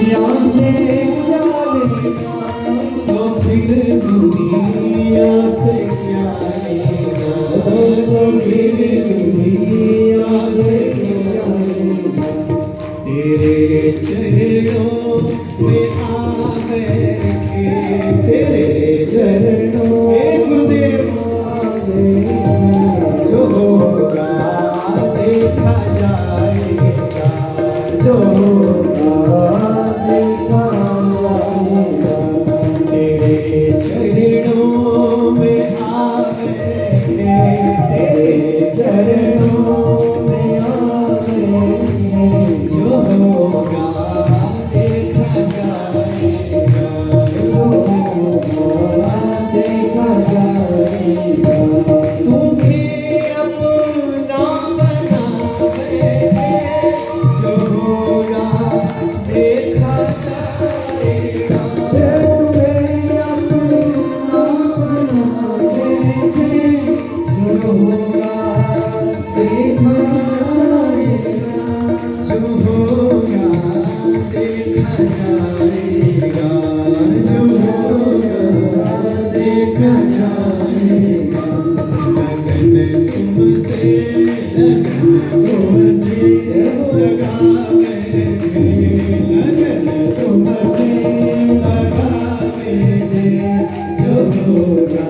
से क्या लेना, तो फिर दुनिया से क्या लेना, तो फिर दुनिया से क्या लेना। तेरे चरणों में आ बैठे, तेरे चरणों हे गुरुदेव आगे जो होगा देखा जाएगा, जो होगा देखा जाएगा। तेरे चरणों में आ बैठे, तेरे चरणों में आगे जो होगा देखा जाएगा, जो होगा देखा जाएगा। तुम्हें अपना बना बैठे, जो होगा देखा जाएगा, तुम्हें अपना बना देखे, जो होगा देखा जाएगा। जो होगा देखा जाएगा, जो होगा देखा जाएगा। लगन तुमसे लगन तुमसे लगा बैठे, लगन तुमसे लगा बैठे, जो होगा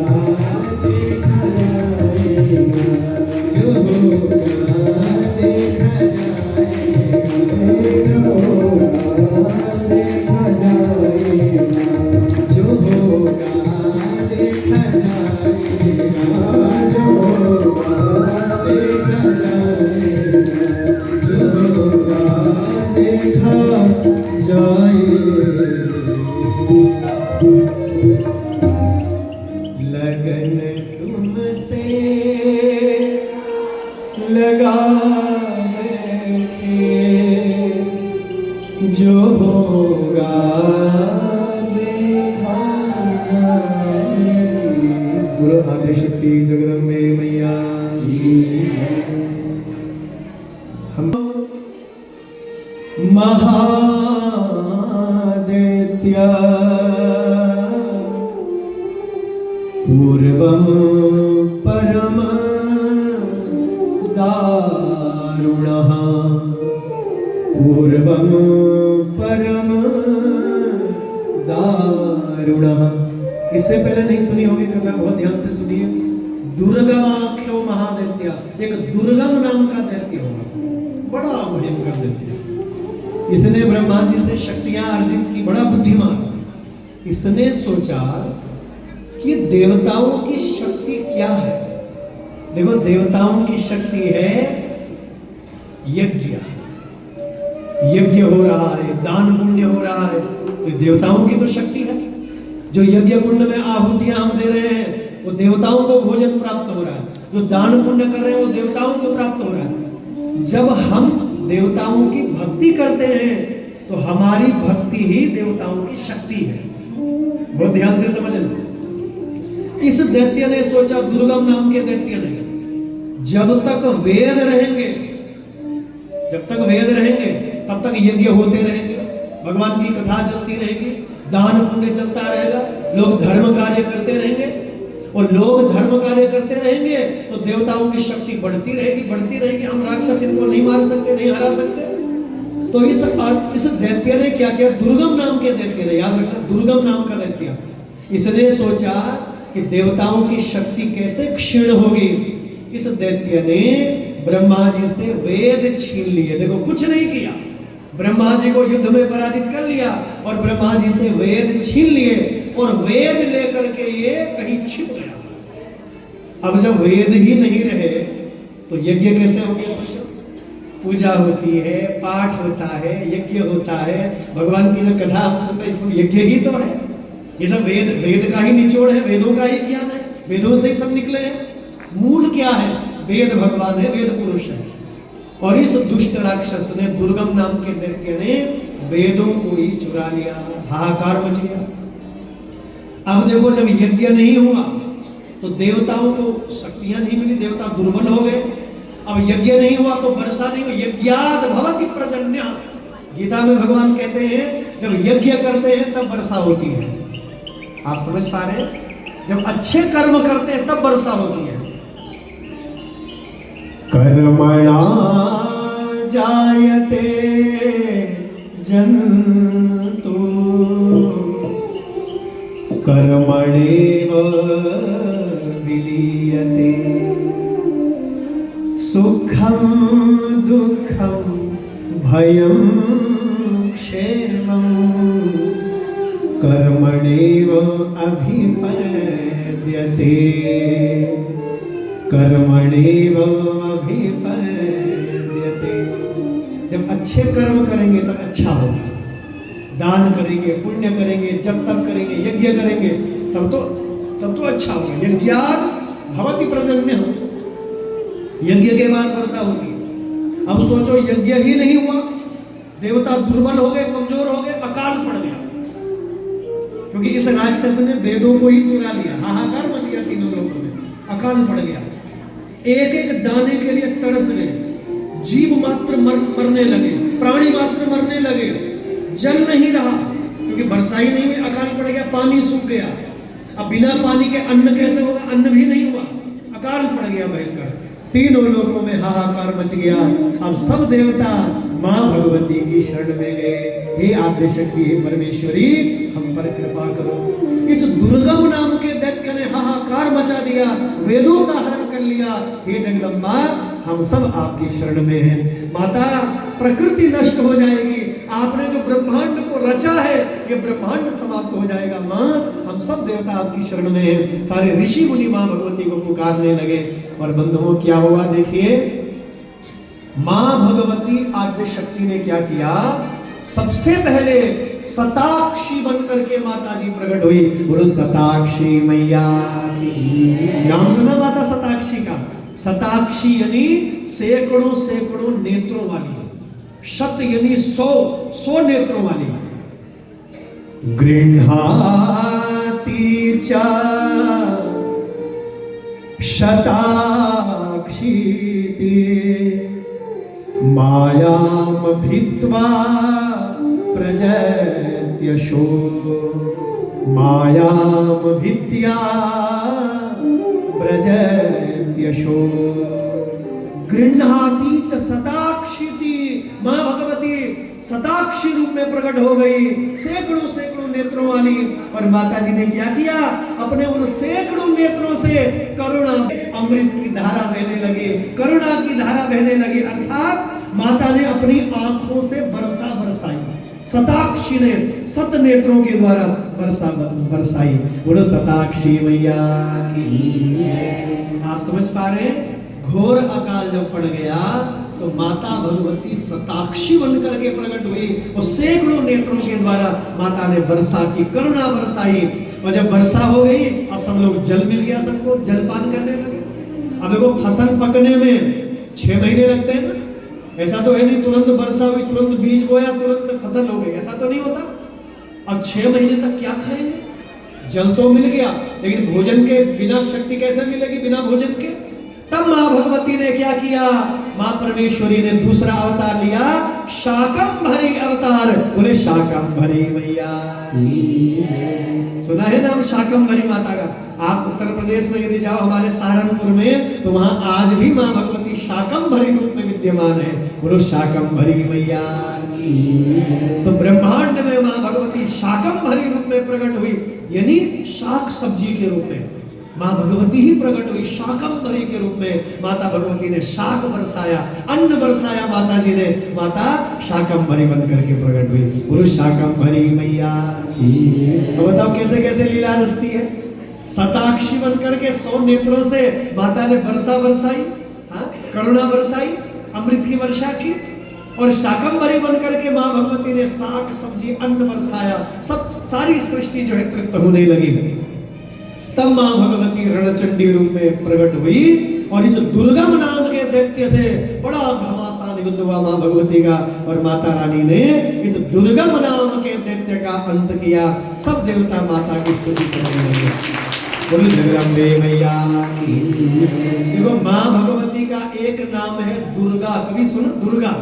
देखा जाएगा। जो होगा देखा जाएगा, जो होगा देखा जाएगा। जो होगा देखा जाएगा, जो होगा देखा जाएगा। जो होगा देखा जाएगा। लगन तुमसे लगा बैठे, जो होगा देखा जाएगा। बोलो आदि शक्ति जगदम्बे मैया की। हम महादैत्य पूर्वं परम दारुणः, पूर्वं परम दारुणः। इससे पहले नहीं सुनी होगी कथा, बहुत ध्यान से सुनिए। दुर्गमाख्यो महादैत्य, एक दुर्गम नाम का दैत्य होगा, बड़ा भयंकर दैत्य। इसने ब्रह्मा जी से शक्तियां अर्जित की, बड़ा बुद्धिमान। इसने सोचा कि देवताओं की शक्ति क्या है। देखो, देवताओं की शक्ति है यज्ञ, यज्ञ हो रहा है, दान पुण्य हो रहा है, तो देवताओं की तो शक्ति है। जो यज्ञ कुंड में आहुतियां हम दे रहे हैं, वो देवताओं को भोजन प्राप्त हो रहा है। जो दान पुण्य कर रहे हैं, वो देवताओं को प्राप्त हो रहा है। जब हम देवताओं की भक्ति करते हैं, तो हमारी भक्ति ही देवताओं की शक्ति है। बहुत ध्यान से समझना। इस दैत्य ने सोचा, दुर्गम नाम के दैत्य ने, जब तक वेद रहेंगे, जब तक वेद रहेंगे तब तक यज्ञ होते रहेंगे, भगवान की कथा चलती रहेगी, दान पुण्य चलता रहेगा, लोग धर्म कार्य करते रहेंगे। और लोग धर्म कार्य करते रहेंगे तो देवताओं की शक्ति बढ़ती रहेगी, बढ़ती रहेगी। हम राक्षस इनको नहीं मार सकते, नहीं हरा सकते। तो इस दैत्य ने क्या किया? दुर्गम नाम के दैत्य ने, याद रखना, दुर्गम नाम का दैत्य, इसने सोचा कि देवताओं की शक्ति कैसे क्षीण होगी। इस दैत्य ने ब्रह्मा जी से वेद छीन लिए। देखो, कुछ नहीं किया, ब्रह्मा जी को युद्ध में पराजित कर लिया और ब्रह्मा जी से वेद छीन लिए, और वेद लेकर के ये कहीं छिप गया। अब जब वेद ही नहीं रहे तो यज्ञ कैसे होंगे? पूजा होती है, पाठ होता है, यज्ञ होता है, भगवान की जो कथा हम सुनते हैं, इसमें यज्ञ ही तो है। ये सब वेद का ही निचोड़ है, वेदों का ही ज्ञान है, वेदों से ही सब निकले हैं। मूल क्या है? वेद भगवान है, वेद पुरुष है। और इस दुष्ट राक्षस ने, दुर्गम नाम के दैत्य ने वेदों को ही चुरा लिया, हाहाकार मच गया। अब देखो, जब यज्ञ नहीं हुआ तो देवताओं को शक्तियां नहीं मिली, देवता दुर्बल हो गए। अब यज्ञ नहीं हुआ तो वर्षा नहीं हुई। यज्ञाद भवति पर्जन्यः, गीता में भगवान कहते हैं जब यज्ञ करते हैं तब वर्षा होती है। आप समझ पा रहे हैं? जब अच्छे कर्म करते हैं तब वर्षा होती है। कर्मणा जायते जन्तु कर्मणेव विलीयते सुखं दुःखं भयं क्षेमं कर्मणेव अभिपद्यते कर्मणेव अभिपद्यते। जब अच्छे कर्म करेंगे तब अच्छा होगा। दान करेंगे, पुण्य करेंगे, जब तब करेंगे, यज्ञ करेंगे तब तो अच्छा होगा। यज्ञाद भवति प्रजन्य, यज्ञ के बाद वर्षा होती है। अब सोचो यज्ञ ही नहीं हुआ, देवता दुर्बल हो गए, कमजोर हो गए, अकाल पड़ गया, क्योंकि इस राक्षस ने वेदों को ही चुरा लिया। हाहाकार मच गया तीनों लोगों में, अकाल पड़ गया। एक एक दाने के लिए तरस गए, जीव मात्र मरने लगे, प्राणी मात्र मरने लगे, जल नहीं रहा क्योंकि वर्षा ही नहीं हुई, अकाल पड़ गया, पानी सूख गया। अब बिना पानी के अन्न कैसे होगा? अन्न भी नहीं हुआ, अकाल पड़ गया भयंकर। तीनों लोगों में हाहाकार मच गया। अब सब देवता मां भगवती की शरण में गए। हे आद्य शक्ति, हे परमेश्वरी, हम पर कृपा करो। इस दुर्गम नाम के दैत्य ने हाहाकार मचा दिया, वेदों का हरण कर लिया। हे जगदम्बा, हम सब आपकी शरण में हैं। माता, प्रकृति नष्ट हो जाएगी, आपने जो ब्रह्मांड को रचा है ये ब्रह्मांड समाप्त हो जाएगा। मां, हम सब देवता आपकी शरण में हैं। सारे ऋषि मुनि मां भगवती को पुकारने लगे। और बंधुओं, क्या हुआ देखिए, मां भगवती आद्य शक्ति ने क्या किया? सबसे पहले सताक्षी बनकर के माता जी प्रकट हुई। बोलो सताक्षी मैया की। नाम सुना माता सताक्षी का? सताक्षी यानी सैकड़ों सैकड़ों नेत्रों वाली, शत यानी 100 नेत्रों वाली। गृह्णाति च शताक्षीति मायाम भित्वा प्रजत्यशो मायाम भित्या प्रजत्यशो। गृह्णाति च शताक्षीति, मां भगवती शताक्षी रूप में प्रकट हो गई, सैकड़ों सैकड़ों नेत्रों वाली। और माता जी ने क्या किया? अपने उन सैकड़ों नेत्रों से करुणा अमृत की धारा बहने लगी, करुणा की धारा बहने लगी। अर्थात माता ने अपनी आंखों से वर्षा बरसाई। शताक्षी ने 7 नेत्रों के द्वारा वर्षा बरसाई। बोलो शताक्षी मैया की। आप समझ पा रहे हैं? घोर अकाल जब पड़ गया तो माता भगवती शताक्षी बनकर के प्रकट हुई और सैकड़ों नेत्रों के द्वारा माता ने वर्षा की, करुणा बरसाई। और जब वर्षा हो गई, अब सब लोग जल मिल गया, सबको जलपान करने लगे। अब देखो, फसल पकने में 6 महीने लगते हैं ना। ऐसा तो है नहीं तुरंत वर्षा हुई, तुरंत बीज बोया, तुरंत फसल हो गई, ऐसा तो नहीं होता। अब 6 महीने तक क्या खाएंगे? जल तो मिल गया, लेकिन भोजन के बिना शक्ति कैसे मिलेगी? बिना भोजन के। तब मां भगवती ने क्या किया? मां परमेश्वरी ने दूसरा अवतार लिया, शाकंभरी अवतार। बोले शाकंभरी मैया। सुना है नाम शाकंभरी माता का? आप उत्तर प्रदेश में यदि जाओ, हमारे सहारनपुर में, तो वहां आज भी मां भगवती शाकंभरी रूप में विद्यमान है। बोलो शाकंभरी मैया। तो ब्रह्मांड में मां भगवती शाकंभरी रूप में प्रकट हुई, यानी शाक सब्जी के रूप में मां भगवती ही प्रकट हुई। शाकंभरी के रूप में माता भगवती ने शाक बरसाया, अन्न बरसाया माता जी ने। माता शाकंभरी बनकर के प्रकट हुई। बोलो शाकंभरी मैया। तो बताओ कैसे कैसे लीला रचती है। शताक्षी बनकर के 100 नेत्रों से माता ने वर्षा बरसाई, करुणा बरसाई, अमृत की वर्षा की। और शाकंभरी बनकर के मां भगवती ने शाक सब्जी अन्न बरसाया। सब सारी सृष्टि जो है तृप्त होने लगी। तब मां भगवती रणचंडी रूप में प्रकट हुई और इस दुर्गम नाम के दैत्य से बड़ा घमासान युद्ध हुआ मां भगवती का। और माता रानी ने इस दुर्गम नाम के दैत्य का अंत किया। सब देवता माता की स्तुति करने लगे। बोलो जगदम्बे मैया की। देखो, मां भगवती का एक नाम है दुर्गा। कभी सुनो दुर्गा?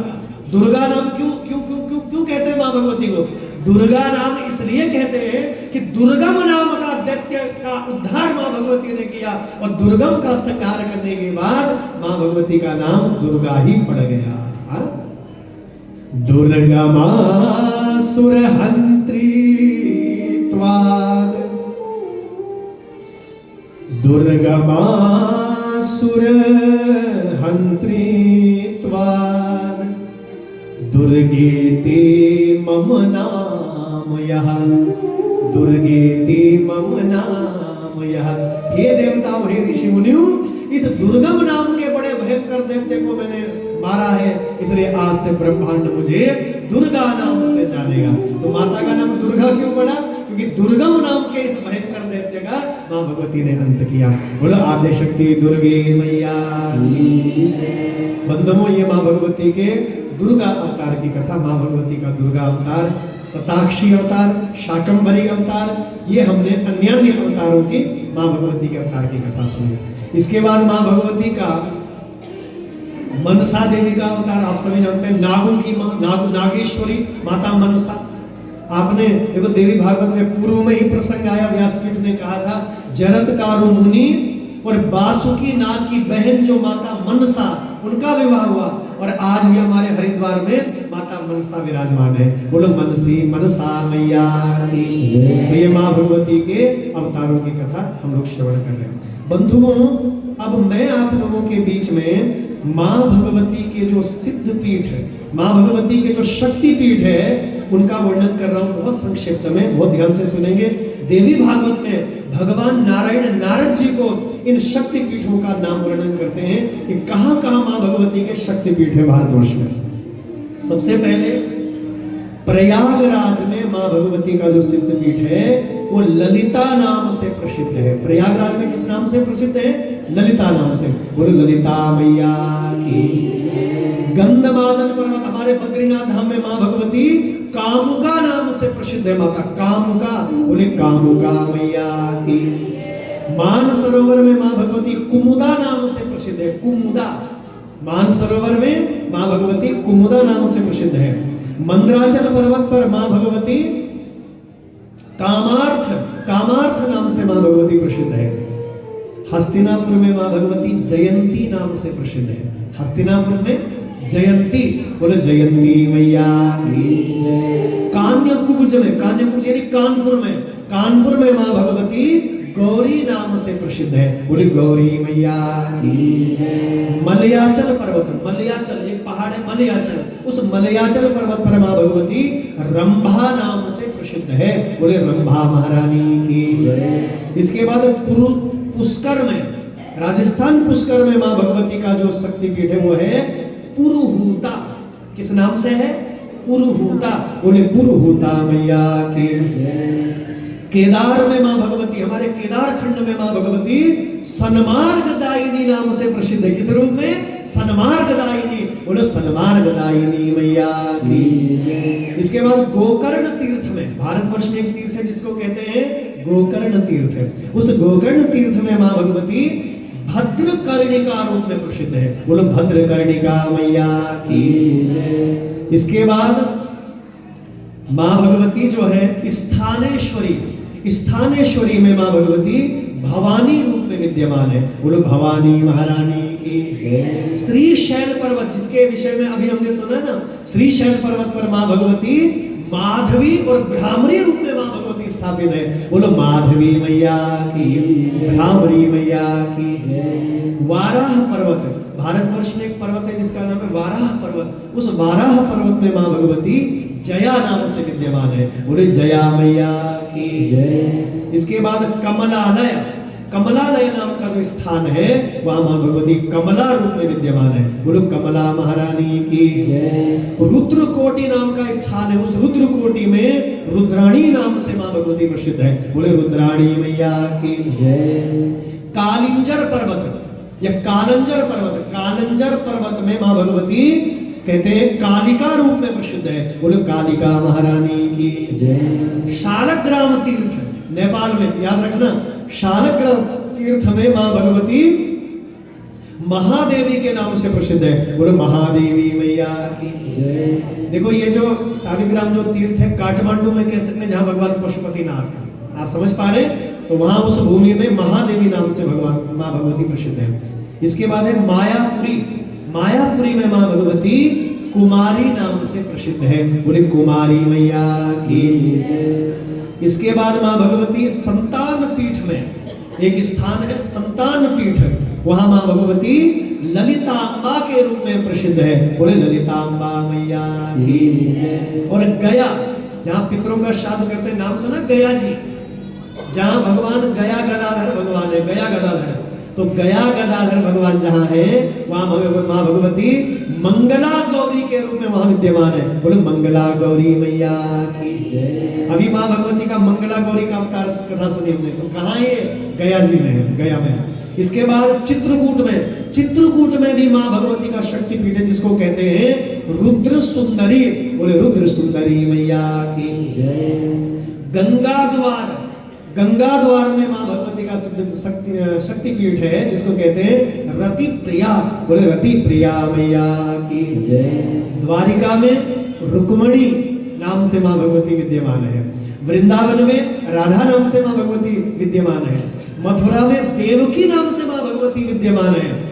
दुर्गा नाम क्यों क्यों क्यों क्यों क्यों कहते हैं माँ भगवती को? दुर्गा नाम इसलिए कहते हैं कि दुर्गम नाम का दैत्य का उद्धार माँ भगवती ने किया, और दुर्गम का संहार करने के बाद माँ भगवती का नाम दुर्गा ही पड़ गया। दुर्गमासुर हंत्री त्वाद, दुर्गमासुर हंत्री त्वाद, दुर्गेति मम नाम यः, दुर्गेति मम नाम यः। हे देवताओं, हे ऋषि मुनियों, इस दुर्गम नाम के बड़े भयंकर दैत्य को मैंने मारा है, इसलिए आज से ब्रह्मांड मुझे दुर्गा नाम से जानेगा। तो माता का नाम दुर्गा क्यों पड़ा? क्योंकि दुर्गम नाम के इस भयंकर दैत्य का मां भगवती ने अंत किया। बोलो आद्य शक्ति दुर्गे मैया। बंधुओं, ये मां भगवती के दुर्गा अवतार की कथा, मां भगवती का दुर्गा अवतार, शताक्षी अवतार, शाकंभरी अवतार, ये हमने अन्य अवतारों की मां भगवती के अवतार की कथा सुनी। इसके बाद मां भगवती का मनसा देवी का अवतार आप सभी जानते हैं, नागों की मां, नागेश्वरी माता मनसा। आपने देखो देवी भागवत में पूर्व में ही प्रसंग आया, व्यासपीठ ने कहा था जरत्कारु मुनि और बासुकी नाग की बहन जो माता मनसा, उनका विवाह हुआ, और आज भी हमारे हरिद्वार में माता मनसा विराजमान है। बोलो मनसी मनसा मैया की। तो ये माँ भगवती के अवतारों की कथा हम लोग श्रवण कर रहे हैं। बंधुओं, अब मैं आप लोगों के बीच में माँ भगवती के जो सिद्ध पीठ है, माँ भगवती के जो शक्ति पीठ है, उनका वर्णन कर रहा हूं बहुत संक्षिप्त में, बहुत ध्यान से सुनेंगे। देवी भागवत में भगवान नारायण नारद जी को इन शक्ति पीठों का नाम वर्णन करते हैं कि कहां कहां मां भगवती के शक्ति पीठ है भारतवर्ष में। सबसे पहले प्रयागराज में मां भगवती का जो सिद्ध पीठ है वो ललिता नाम से प्रसिद्ध है। प्रयागराज में किस नाम से प्रसिद्ध है? ललिता नाम से। बोलो ललिता मैया की। गंधमादन पर्वत हमारे बद्रीनाथ धाम में मां भगवती कामुका नाम से प्रसिद्ध है। माता कामुका, बोले कामुका मैया की। मानसरोवर में मां भगवती कुमुदा नाम से प्रसिद्ध है। कुमुदा, मानसरोवर में मां भगवती कुमुदा नाम से प्रसिद्ध है। मंदराचल पर्वत पर मां भगवती कामार्थ नाम से मां भगवती प्रसिद्ध है। हस्तिनापुर में मां भगवती जयंती नाम से प्रसिद्ध है। हस्तिनापुर में जयंती, बोले जयंती मैया की। कान्यकुब्ज में, कान्यकुब्ज यानी कानपुर में मां भगवती गौरी नाम से प्रसिद्ध है। बोले गौरी मैया की। मलयाचल पर्वत, मलयाचल एक पहाड़ है मलयाचल, उस मलयाचल पर्वत पर मां भगवती रंभा नाम से प्रसिद्ध है। बोले रंभा महारानी की। इसके बाद पुष्कर में, राजस्थान पुष्कर में मां भगवती का जो शक्तिपीठ है वो है पुरुहूता। किस नाम से है? पुरुहूता। बोले पुरुहूता मैया की। केदार में मां भगवती, हमारे केदार खंड में मां भगवती सन्मार्गदायिनी नाम से प्रसिद्ध है। किस रूप में? सन्मार्गदायिनी। बोलो सन्मार्गदायिनी मैया की। इसके बाद गोकर्ण तीर्थ में, भारतवर्ष में एक तीर्थ है जिसको कहते हैं गोकर्ण तीर्थ। उस गोकर्ण तीर्थ में मां भगवती भद्रकर्णिका रूप में प्रसिद्ध है। बोलो भद्रकर्णिका मैया की। इसके बाद मां भगवती जो है स्थानेश्वरी, स्थानेश्वरी में मां भगवती भवानी रूप में विद्यमान है। बोलो भवानी महारानी की। श्रीशैल पर्वत, जिसके विषय में अभी हमने सुना ना, श्रीशैल पर्वत पर मां भगवती माधवी और भ्रामरी रूप में मां भगवती स्थापित है। बोलो माधवी मैया की, भ्रामरी मैया की। वाराह पर्वत, भारतवर्ष में एक पर्वत है जिसका नाम है वाराह पर्वत। उस वाराह पर्वत में मां भगवती जया नाम से विद्यमान है। बोले जया मैया की। इसके बाद कमलालय, कमलालय नाम का जो स्थान है वहां मां भगवती कमला रूप में विद्यमान है। बोलो कमला महारानी की। रुद्रकोटि नाम का स्थान है, उस रुद्रकोटि में रुद्राणी नाम से मां भगवती प्रसिद्ध है। बोले रुद्राणी मैया की। कालिंजर पर्वत या कालंजर पर्वत, कालंजर पर्वत में मां भगवती कहते हैं कालिका रूप में प्रसिद्ध है। बोलो कालिका महारानी की। शालग्राम तीर्थ नेपाल में, याद रखना, शालग्राम तीर्थ में मां भगवती महादेवी के नाम से प्रसिद्ध है। बोलो महादेवी मैया की जय। देखो ये जो शालिग्राम जो तीर्थ है काठमांडू में कह सकते हैं जहाँ भगवान पशुपतिनाथ है, आप समझ पा रहे हैं? तो वहां उस भूमि में महादेवी नाम से भगवान माँ भगवती प्रसिद्ध है। इसके बाद है मायापुरी। मायापुरी में माँ भगवती कुमारी नाम से प्रसिद्ध है। बोले कुमारी मैया की। इसके बाद माँ भगवती संतान पीठ में एक स्थान है संतान पीठ, वहां माँ भगवती ललितांबा के रूप में प्रसिद्ध है। बोले ललितांबा मैया की। और गया, जहाँ पितरों का श्राद्ध करते हैं, नाम सुना गया जी, जहाँ भगवान गया गदाधर भगवान है, गया गदाधर। तो गया गदाधर भगवान जहाँ है वहाँ माँ भगवती मंगला गौरी के रूप में वहां विद्यमान है। बोले मंगला गौरी मैया की जय। अभी माँ भगवती का मंगला गौरी का अवतार कथा सुनी हमने, तो कहाँ ये गया जी में है, गया में। इसके बाद चित्रकूट में, चित्रकूट में भी माँ भगवती का शक्तिपीठ है जिसको कहते हैं रुद्र सुंदरी। बोले रुद्र सुंदरी मैया की जय। गंगा द्वार, गंगा द्वार में माँ भगवती का शक्तिपीठ है जिसको कहते हैं रति प्रिया। बोले रति प्रिया मैया की जय। द्वारिका में रुक्मणी नाम से माँ भगवती विद्यमान है। वृंदावन में राधा नाम से माँ भगवती विद्यमान है। मथुरा में देवकी नाम से माँ भगवती विद्यमान है।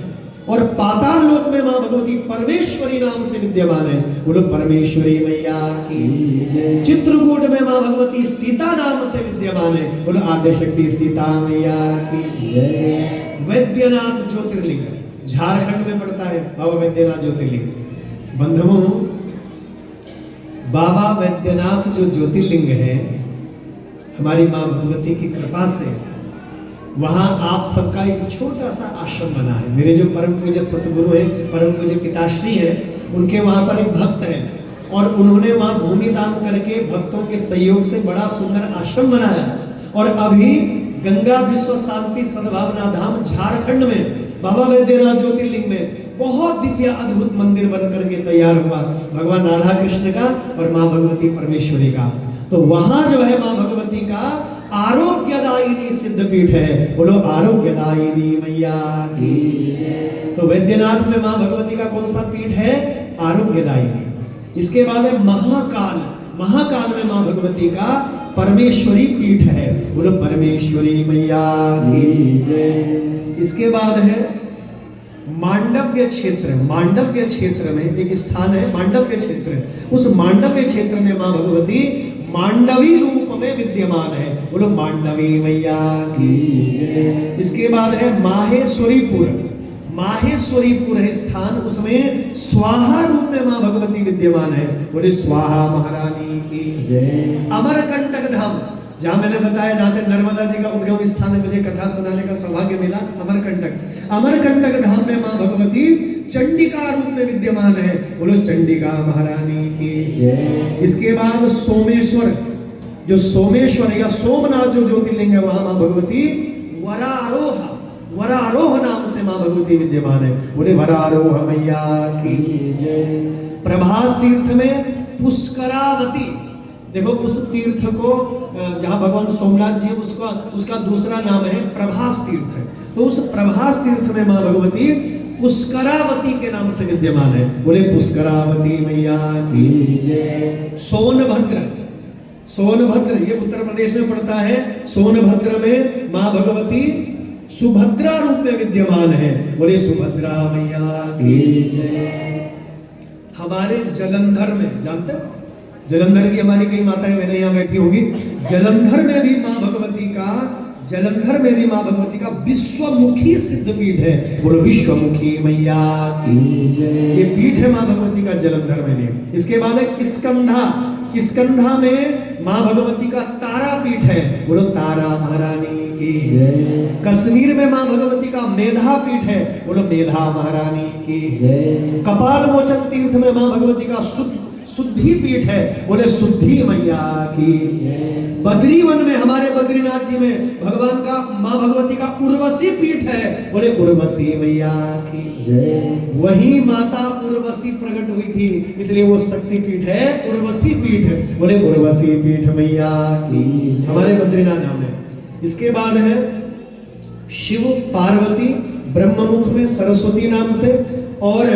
और पाताल लोक में माँ भगवती परमेश्वरी नाम से विद्यमान है। बोलो परमेश्वरी मैया की। चित्रकूट में माँ भगवती सीता नाम से विद्यमान है। बोलो आद्य शक्ति सीता मैया की। वैद्यनाथ ज्योतिर्लिंग झारखंड में पड़ता है, बाबा वैद्यनाथ ज्योतिर्लिंग। बंधुओं, बाबा वैद्यनाथ जो ज्योतिर्लिंग है, हमारी माँ भगवती की कृपा से वहां आप सबका एक छोटा सा आश्रम बना है। मेरे जो परम पूज्य सतगुरु हैं, परम पूज्य पिताश्री हैं, उनके वहां पर एक भक्त हैं और उन्होंने वहां भूमि दान करके भक्तों के सहयोग से बड़ा सुंदर आश्रम बनाया। और अभी गंगा विश्व शांति सद्भावना धाम झारखंड में बाबा वैद्यनाथ ज्योतिर्लिंग में बहुत दिव्य अद्भुत मंदिर बन करके तैयार हुआ, भगवान राधा कृष्ण का और माँ भगवती परमेश्वरी का। तो वहां जो है माँ भगवती का आरोग्यदायिनी सिद्धपीठ है। बोलो आरोग्यदायिनी मैया की। तो वैद्यनाथ में माँ भगवती का कौन सा पीठ है? आरोग्यदायिनी। इसके बाद है महाकाल। महाकाल में माँ भगवती का परमेश्वरी पीठ है। बोलो परमेश्वरी मैया की जय। इसके बाद है मांडव्य क्षेत्र। मांडव्य क्षेत्र में एक स्थान है मांडव्य क्षेत्र। उस मांडव्य क्षेत्र में माँ भगवती मांडवी रूप में विद्यमान है। बोलो मांडवी मैया की जय। इसके बाद है माहेश्वरीपुर। माहेश्वरीपुर है स्थान, उसमें स्वाहा रूप में माँ भगवती विद्यमान है। बोले स्वाहा महारानी की जय। अमरकंटक धाम, जहाँ मैंने बताया जहाँ से नर्मदा जी का उद्गम स्थान है, मुझे कथा सुनाने का सौभाग्य मिला। अमरकंटक, अमरकंटक धाम में माँ भगवती चंडिका रूप में विद्यमान है। बोलो चंडिका महारानी की जय। इसके बाद सोमेश्वर, जो सोमेश्वर या सोमनाथ जो ज्योतिर्लिंग है, वहां माँ भगवती वरारोह, वरारोह नाम से माँ भगवती विद्यमान है। बोले वरारोह मैया की जय। प्रभास तीर्थ में पुष्करावती, देखो उस तीर्थ को जहाँ भगवान सोमनाथ जी है उसका दूसरा नाम है प्रभास तीर्थ। तो उस प्रभास तीर्थ में माँ भगवती पुष्करावती के नाम से विद्यमान है। बोले पुष्करावती मैया की जय। सोनभद्र, सोनभद्र ये उत्तर प्रदेश में पड़ता है। सोनभद्र में माँ भगवती सुभद्रा रूप में विद्यमान है। बोले सुभद्रा मैया की जय। हमारे जलंधर में, जानते हो जलंधर की हमारी कई माताएं मैंने यहाँ बैठी होंगी, जलंधर में भी माँ भगवती का, जलंधर में भी माँ भगवती का विश्वमुखी सिद्धपीठ है। बोलो विश्वमुखी मैया की जय। ये पीठ है माँ भगवती का जलंधर में भी। इसके बाद है किष्किंधा। किष्किंधा में माँ भगवती का तारा पीठ है। बोलो तारा महारानी की जय। कश्मीर में माँ भगवती का मेधा पीठ है। बोलो मेधा महारानी की जय। कपाल मोचन तीर्थ में माँ भगवती का शुद्धि पीठ है। बोले शुद्धि मैया की। बद्रीवन में हमारे बद्रीनाथ जी में भगवान का, माँ भगवती का उर्वशी पीठ है। बोले उर्वशी मैया की जय। वही माता उर्वशी प्रकट हुई थी, इसलिए वो शक्ति पीठ है, उर्वशी पीठ। बोले उर्वशी पीठ मैया की। हमारे बद्रीनाथ नाम है। इसके बाद है शिव पार्वती ब्रह्ममुख में सरस्वती नाम से, और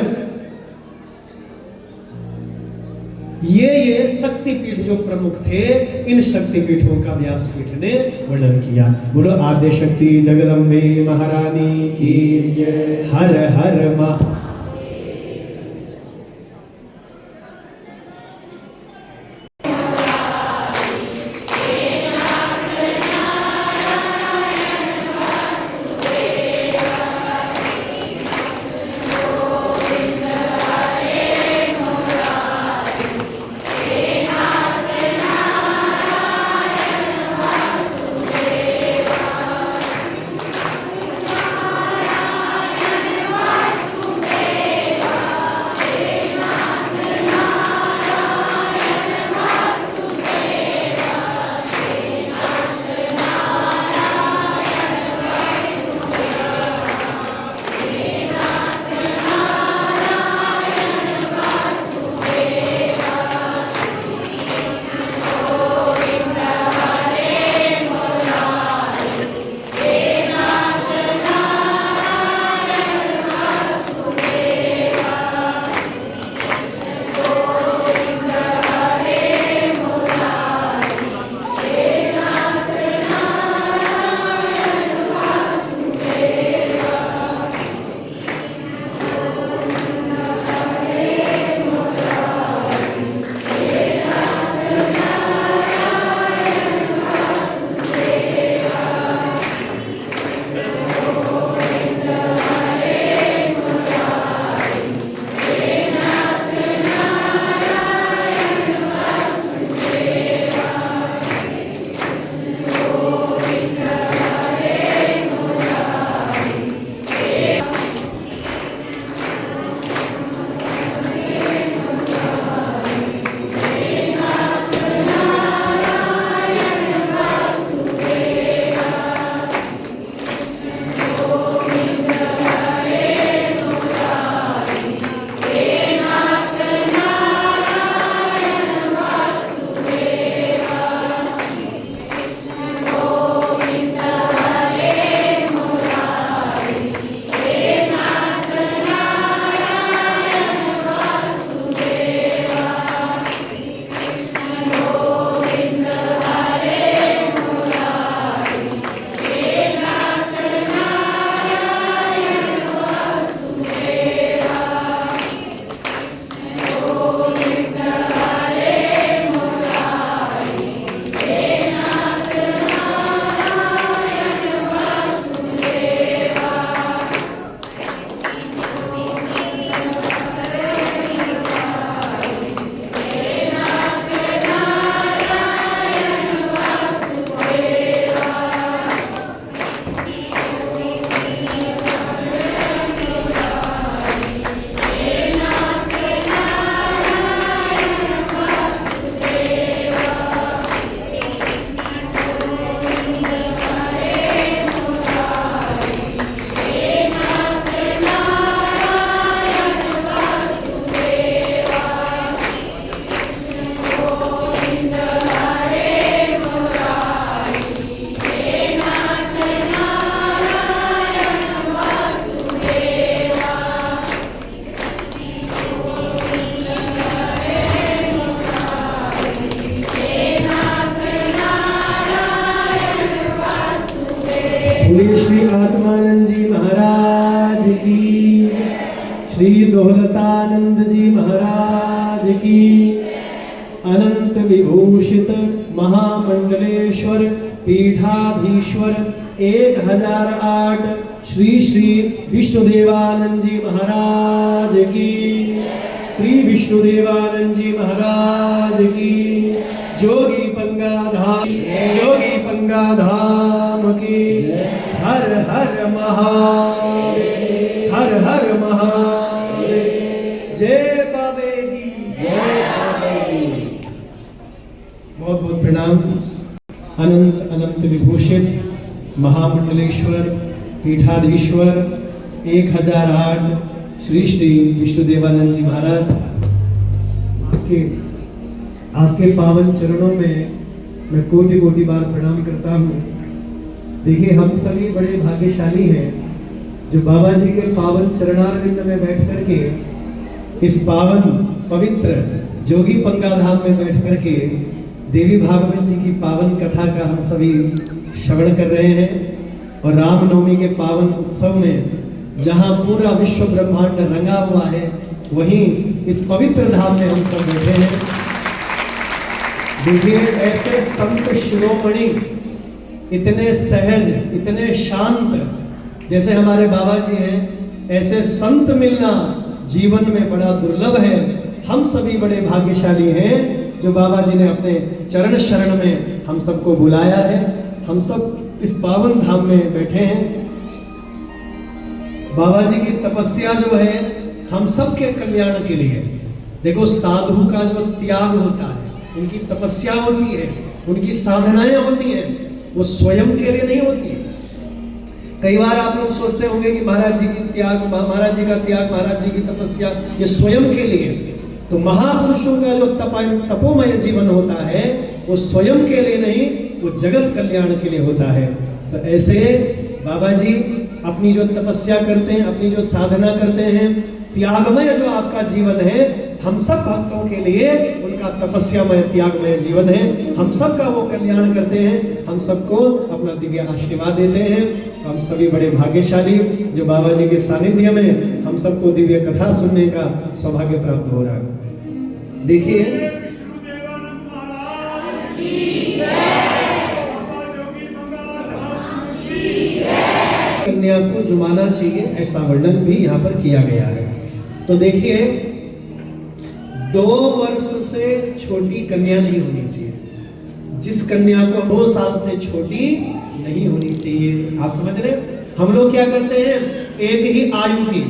ये शक्तिपीठ जो प्रमुख थे, इन शक्तिपीठों का व्यासपीठ ने वर्णन किया। बोलो आद्य शक्ति जगदम्बे महारानी की जय। हर हर महा। बोलिए श्री आत्मानंद जी महाराज की, श्री दोहलतानंद जी महाराज की, अनंत विभूषित महामंडलेश्वर पीठाधीश्वर 1008 श्री श्री विष्णुदेवानंद जी महाराज की, श्री विष्णुदेवानंद जी महाराज की, जोगी पंगाधाम की। हर हर महादेव, हर हर महादेव। जय बाबे दी, बहुत बहुत प्रणाम। अनंत अनंत विभूषित महामंडलेश्वर पीठाधीश्वर 1008 श्री श्री विष्णुदेवानंद जी महाराज, आपके पावन चरणों में मैं कोटि कोटि बार प्रणाम करता हूँ। देखिए, हम सभी बड़े भाग्यशाली हैं जो बाबा जी के पावन चरणारविंद में बैठ करके इस पावन पवित्र जोगी पंगा धाम में बैठ करके देवी भागवत जी की पावन कथा का हम सभी श्रवण कर रहे हैं। और रामनवमी के पावन उत्सव में जहां पूरा विश्व ब्रह्मांड रंगा हुआ है, वहीं इस पवित्र धाम में हम सब बैठे हैं। देखिए, ऐसे संत शिरोमणि, इतने सहज, इतने शांत, जैसे हमारे बाबा जी हैं, ऐसे संत मिलना जीवन में बड़ा दुर्लभ है। हम सभी बड़े भाग्यशाली हैं जो बाबा जी ने अपने चरण शरण में हम सबको बुलाया है। हम सब इस पावन धाम में बैठे हैं। बाबा जी की तपस्या जो है हम सब के कल्याण के लिए। देखो, साधु का जो त्याग होता है, उनकी तपस्या होती है, उनकी साधनाएं होती हैं, वो स्वयं के लिए नहीं होती है। कई बार आप लोग सोचते होंगे कि महाराज जी की त्याग, महाराज जी का त्याग, महाराज जी की तपस्या ये स्वयं के लिए। तो महापुरुषों का जो तपोमय जीवन होता है वो स्वयं के लिए नहीं, वो जगत कल्याण के लिए होता है। तो ऐसे बाबा जी अपनी जो तपस्या करते हैं, अपनी जो साधना करते हैं, त्यागमय जो आपका जीवन है, हम सब भक्तों के लिए उनका तपस्यामय त्यागमय जीवन है। हम सब का वो कल्याण करते हैं, हम सबको अपना दिव्य आशीर्वाद देते हैं। तो हम सभी बड़े भाग्यशाली जो बाबा जी के सानिध्य में हम सबको दिव्य कथा सुनने का सौभाग्य प्राप्त हो रहा है। देखिए, कन्या को जुमाना चाहिए, ऐसा वर्णन भी यहाँ पर किया गया है। तो देखिए, 2 वर्ष से छोटी कन्या नहीं होनी चाहिए। जिस कन्या को 2 साल से छोटी नहीं होनी चाहिए। आप समझ रहे? हम लोग क्या करते हैं, एक ही आयु की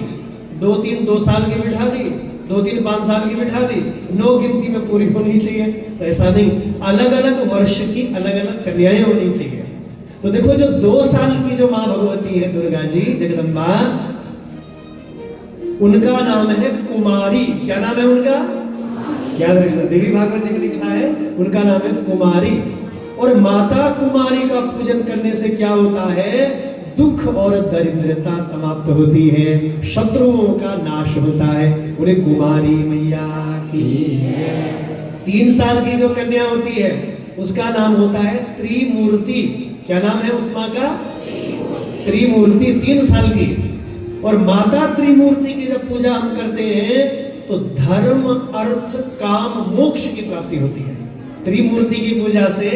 2 साल की बिठा दी, 5 साल की बिठा दी, 9 गिनती में पूरी होनी चाहिए। तो ऐसा नहीं, अलग अलग वर्ष की अलग अलग कन्याएं होनी चाहिए। तो देखो, जो 2 साल की जो माँ भगवती है, दुर्गा जी जगदम्बा, उनका नाम है कुमारी। क्या नाम है उनका? याद रखना, देवी भागवत जी में लिखा है उनका नाम है कुमारी। और माता कुमारी का पूजन करने से क्या होता है? दुख और दरिद्रता समाप्त होती है, शत्रुओं का नाश होता है। बोले कुमारी मैया की। 3 साल की जो कन्या होती है उसका नाम होता है त्रिमूर्ति। क्या नाम है उस माँ का? त्रिमूर्ति, 3 साल की। और माता त्रिमूर्ति की जब पूजा हम करते हैं तो धर्म, अर्थ, काम, मोक्ष की प्राप्ति होती है। त्रिमूर्ति की पूजा से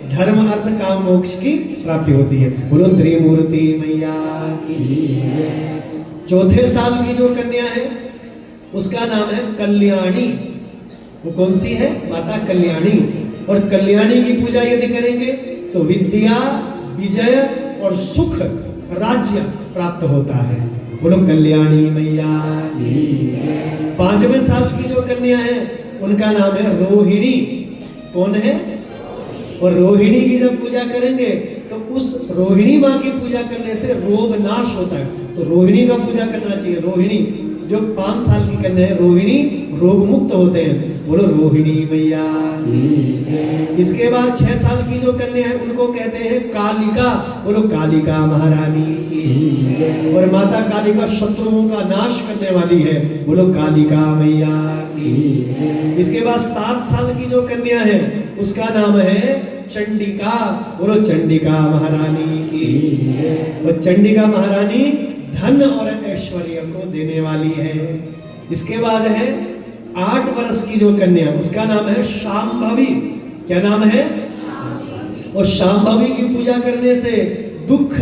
धर्म, अर्थ, काम, मोक्ष की प्राप्ति होती है। बोलो त्रिमूर्ति मैया की। 4 साल की जो कन्या है उसका नाम है कल्याणी। वो कौन सी है? माता कल्याणी। और कल्याणी की पूजा यदि करेंगे तो विद्या, विजय और सुख, राज्य प्राप्त होता है। बोलो कल्याणी मैया। 5वें साल की जो कन्या है उनका नाम है रोहिणी। कौन है? और रोहिणी की जब पूजा करेंगे तो उस रोहिणी माँ की पूजा करने से रोग नाश होता है। तो रोहिणी का पूजा करना चाहिए। रोहिणी जो 5 साल की कन्या है, रोहिणी रोग मुक्त होते हैं। बोलो रोहिणी मैया। इसके बाद 6 साल की जो कन्या है उनको कहते हैं कालिका। बोलो कालिका महारानी की। और माता कालिका शत्रुओं का नाश करने वाली है। बोलो कालिका मैया की। इसके बाद 7 साल की जो कन्या है उसका नाम है चंडिका। बोलो चंडिका महारानी की। और चंडिका महारानी धन और ऐश्वर्य को देने वाली है। इसके बाद है 8 वर्ष की जो कन्या, उसका नाम है शांभवी। क्या नाम है? और शांभवी की पूजा करने से दुख,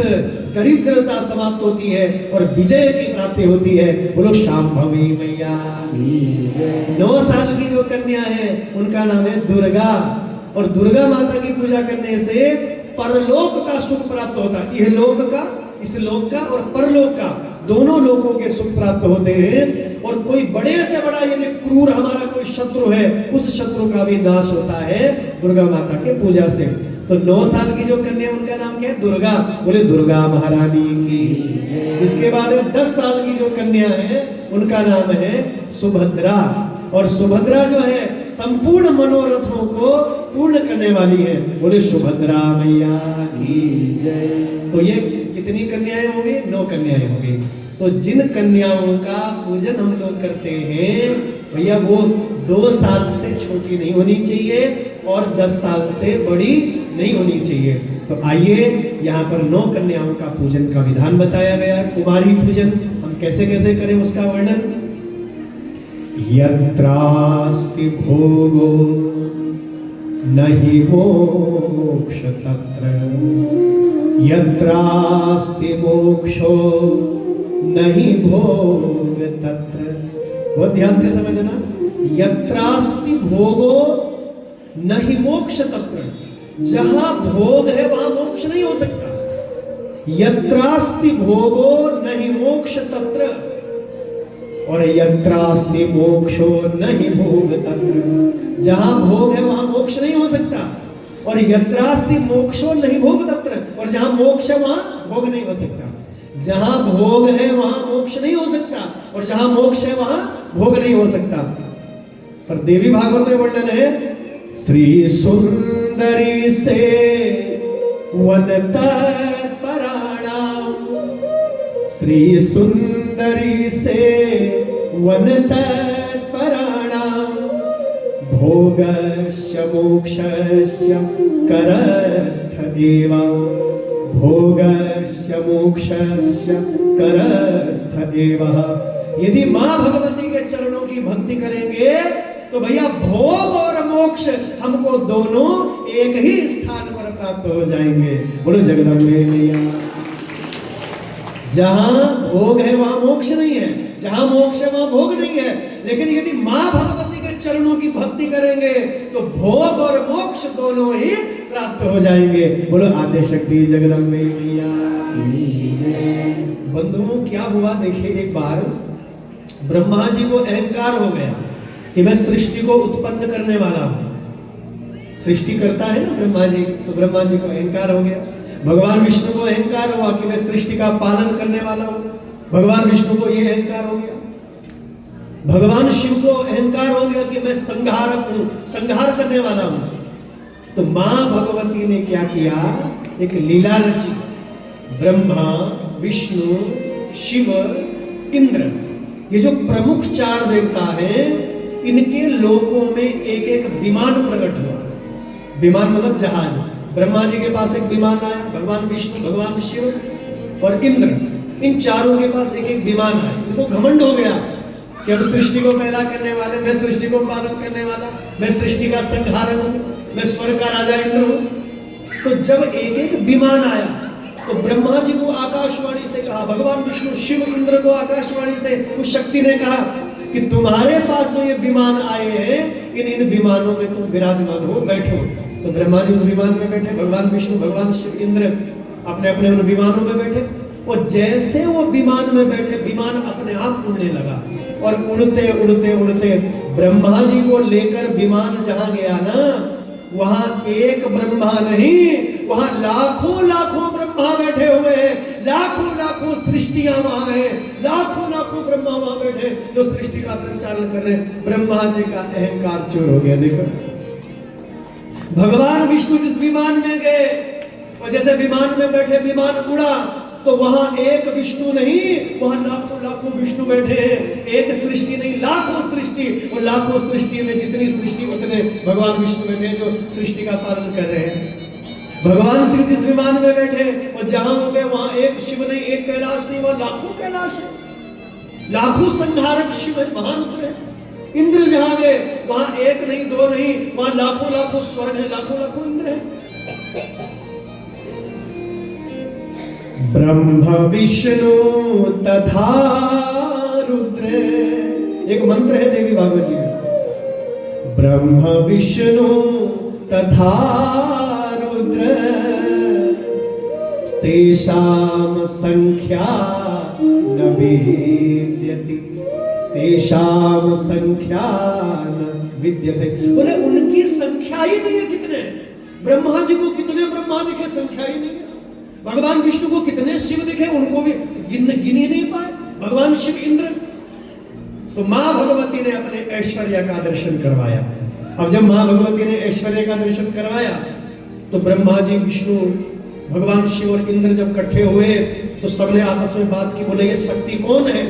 दरिद्रता समाप्त होती है और विजय की प्राप्ति होती है। बोलो शांभवी मैया। 9 साल की जो कन्या है उनका नाम है दुर्गा। और दुर्गा माता की पूजा करने से परलोक का सुख प्राप्त होता है। यह लोक का, इस लोक का और परलोक का, दोनों लोकों के सुख प्राप्त होते हैं। और कोई बड़े से बड़ा यदि क्रूर हमारा कोई शत्रु है, उस शत्रु का भी नाश होता है दुर्गा माता के पूजा से। तो 9 साल की जो कन्या उनका नाम क्या है? दुर्गा। बोले दुर्गा महारानी की। इसके बाद 10 साल की जो कन्या है उनका नाम है सुभद्रा। और सुभद्रा जो है संपूर्ण मनोरथों को पूर्ण करने वाली है। बोले सुभद्रा मैया की जय। तो ये कितनी कन्याएं होंगी? 9 कन्याएं होंगी। तो जिन कन्याओं का पूजन हम लोग करते हैं भैया, वो 2 साल से छोटी नहीं होनी चाहिए और 10 साल से बड़ी नहीं होनी चाहिए। तो आइए, यहाँ पर 9 कन्याओं का पूजन का विधान बताया गया। कुमारी पूजन हम कैसे कैसे करें उसका वर्णन। यत्रास्ति भोगो नहि मोक्ष तत्र, यत्रास्ति मोक्षो नहीं भोग तत्र। बहुत ध्यान से समझना। यत्रास्ति भोगो नहीं मोक्ष तत्र, जहां भोग है वहां मोक्ष नहीं हो सकता। यत्रास्ति भोगो नहीं मोक्ष तत्र, और यत्रास्ति मोक्षो नहीं भोग तत्र, जहां भोग है वहां मोक्ष नहीं हो सकता। और यत्रास्ति मोक्षो नहीं भोग तत्र, और जहां मोक्ष है वहां भोग नहीं हो सकता। जहां भोग है वहां मोक्ष नहीं हो सकता, और जहां मोक्ष है वहां भोग नहीं हो सकता। पर देवी भागवत में वर्णन है, श्री सुंदरी से वन तत्पराणाम, श्री सुंदरी से वन तत्पराणाम, भोगस्य मोक्षस्य करस्थ देवा, भोगस्य मोक्षस्य करस्थ देवा। यदि मां भगवती के चरणों की भक्ति करेंगे तो भैया भोग और मोक्ष हमको दोनों एक ही स्थान पर प्राप्त हो जाएंगे। बोलो जगदम्बे मैया। जहां भोग है वहां मोक्ष नहीं है, जहां मोक्ष है वहां भोग नहीं है। लेकिन यदि मां भगवती के चरणों की भक्ति करेंगे तो भोग और मोक्ष दोनों ही प्राप्त हो जाएंगे। बोलो आद्य शक्ति जगदम्बे मैया। बंधुओं क्या हुआ, देखिए एक बार ब्रह्मा जी को अहंकार हो गया कि मैं सृष्टि को उत्पन्न करने वाला हूं। सृष्टि करता है ना ब्रह्मा जी, तो ब्रह्मा जी को अहंकार हो गया। भगवान विष्णु को अहंकार हुआ कि मैं सृष्टि का पालन करने वाला हूं। भगवान विष्णु को यह अहंकार हो गया। भगवान शिव को अहंकार हो गया कि मैं संहारक हूं, संहार करने वाला हूं। तो मां भगवती ने क्या किया, एक लीला रची। ब्रह्मा, विष्णु, शिव, इंद्र, ये जो प्रमुख 4 देवता हैं, इनके लोकों में एक एक विमान प्रकट हुआ। विमान मतलब जहाज। ब्रह्मा जी के पास एक विमान आया, भगवान विष्णु, भगवान शिव और इंद्र, इन चारों के पास एक एक विमान आया। इनको घमंड हो गया कि हम सृष्टि को पैदा करने वाले, मैं सृष्टि को पालन करने वाला, मैं सृष्टि का संहारक हूं, मैं स्वर्ग का राजा इंद्र हूं। तो जब एक एक विमान आया तो ब्रह्मा जी को आकाशवाणी से कहा, भगवान विष्णु, शिव, इंद्र को आकाशवाणी से उस शक्ति ने कहा कि तुम्हारे पास जो ये विमान आए हैं, इन विमानों में तुम विराजमान हो, बैठो। तो ब्रह्मा जी उस विमान में बैठे, भगवान विष्णु, भगवान शिव, इंद्र अपने अपने उन विमानों में बैठे। और जैसे वो विमान में बैठे, विमान अपने आप उड़ने लगा। और उड़ते उड़ते उड़ते ब्रह्मा जी को लेकर विमान जहां गया ना, वहां एक ब्रह्मा नहीं, वहां लाखों लाखों ब्रह्मा बैठे हुए हैं, लाखों लाखों सृष्टियां वहां हैं, लाखों लाखों ब्रह्मा वहां बैठे जो सृष्टि का संचालन कर रहे हैं। ब्रह्मा जी का अहंकार चूर हो गया। देखो भगवान विष्णु जिस विमान में गए और जैसे विमान में बैठे, विमान उड़ा तो वहां एक विष्णु नहीं, वहां लाखों लाखों विष्णु बैठे हैं। एक सृष्टि नहीं, लाखों सृष्टि। और लाखों सृष्टि में जितनी सृष्टि उतने भगवान विष्णु बैठे जो सृष्टि का पालन कर रहे हैं। भगवान शिव जिस विमान में बैठे और जहां हो गए वहां एक शिव नहीं, एक कैलाश नहीं, वहां लाखों कैलाश है, लाखों संहारक शिव है, महारुद्र है। इंद्र जहां गए वहां एक नहीं, 2 नहीं, वहां लाखों लाखों स्वर्ग है, लाखों लाखों इंद्र है। ब्रह्म विष्णु तथा रुद्र, एक मंत्र है देवी भागवत जी में। ब्रह्म विष्णु तथा रुद्र तेषां संख्या न विद्यते, तेषां संख्या न विद्यते। बोले उनकी संख्या ही नहीं है। कितने ब्रह्मा जी को कितने ब्रह्मा दिखे, संख्या ही नहीं है। भगवान विष्णु को कितने शिव दिखे, उनको भी गिन ही नहीं पाए। भगवान शिव, इंद्र, तो माँ भगवती ने अपने ऐश्वर्य का दर्शन करवाया। अब जब माँ भगवती ने ऐश्वर्य का दर्शन करवाया तो ब्रह्मा जी, विष्णु, भगवान शिव और इंद्र जब इकट्ठे हुए तो सबने आपस में बात की, बोले ये शक्ति कौन है?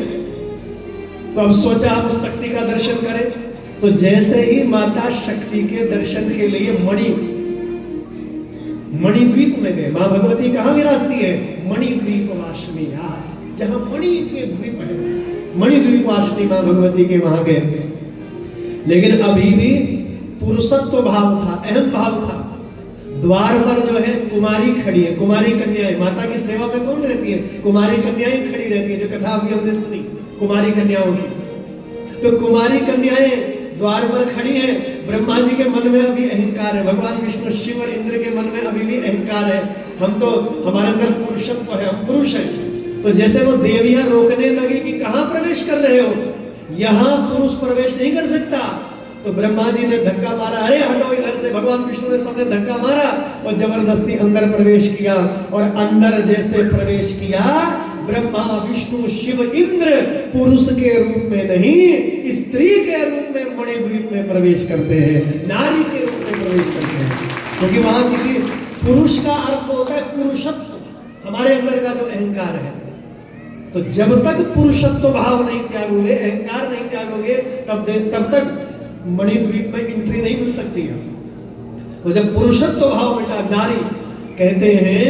तो अब सोचा आप उस शक्ति का दर्शन करें। तो जैसे ही माता शक्ति के दर्शन के लिए मणिद्वीप में गए, माँ भगवती कहाँ विराजती है? मणिद्वीप वासिनी, जहां मणि के द्वीप है, मणिद्वीप वासिनी माँ भगवती के वहां गए। लेकिन अभी भी पुरुषत्व भाव था, अहम भाव था। द्वार पर जो है कुमारी खड़ी है, कुमारी कन्याएं। माता की सेवा में कौन रहती है? कुमारी कन्याएं खड़ी रहती है, जो कथा अभी हमने सुनी कुमारी कन्याओं की। तो कुमारी कन्याएं द्वार पर खड़ी हैं। ब्रह्मा जी के मन में अभी अहंकार है, भगवान विष्णु, शिव और इंद्र के मन में अभी भी अहंकार है। हम तो, हमारे अंदर पुरुषत्व है, हम पुरुष हैं। तो जैसे वो देवियां रोकने लगी कि कहां प्रवेश कर रहे हो, यहां पुरुष प्रवेश नहीं कर सकता। तो ब्रह्मा जी ने धक्का मारा, अरे हटो इधर से। भगवान विष्णु ने सबने धक्का मारा और जबरदस्ती अंदर प्रवेश किया। और अंदर जैसे प्रवेश किया, ब्रह्मा, विष्णु, शिव, इंद्र पुरुष के रूप में नहीं, स्त्री के रूप में मणिद्वीप में प्रवेश करते हैं, नारी के रूप में प्रवेश करते हैं। क्योंकि वहां किसी पुरुष का अर्थ होता है पुरुषत्व, हमारे अंदर का जो अहंकार है। तो जब तक पुरुषत्व भाव नहीं त्यागोगे, अहंकार नहीं त्यागोगे, तब तक मणिद्वीप में एंट्री नहीं मिल सकती है। तो जब पुरुषत्व भाव मिटा, नारी, कहते हैं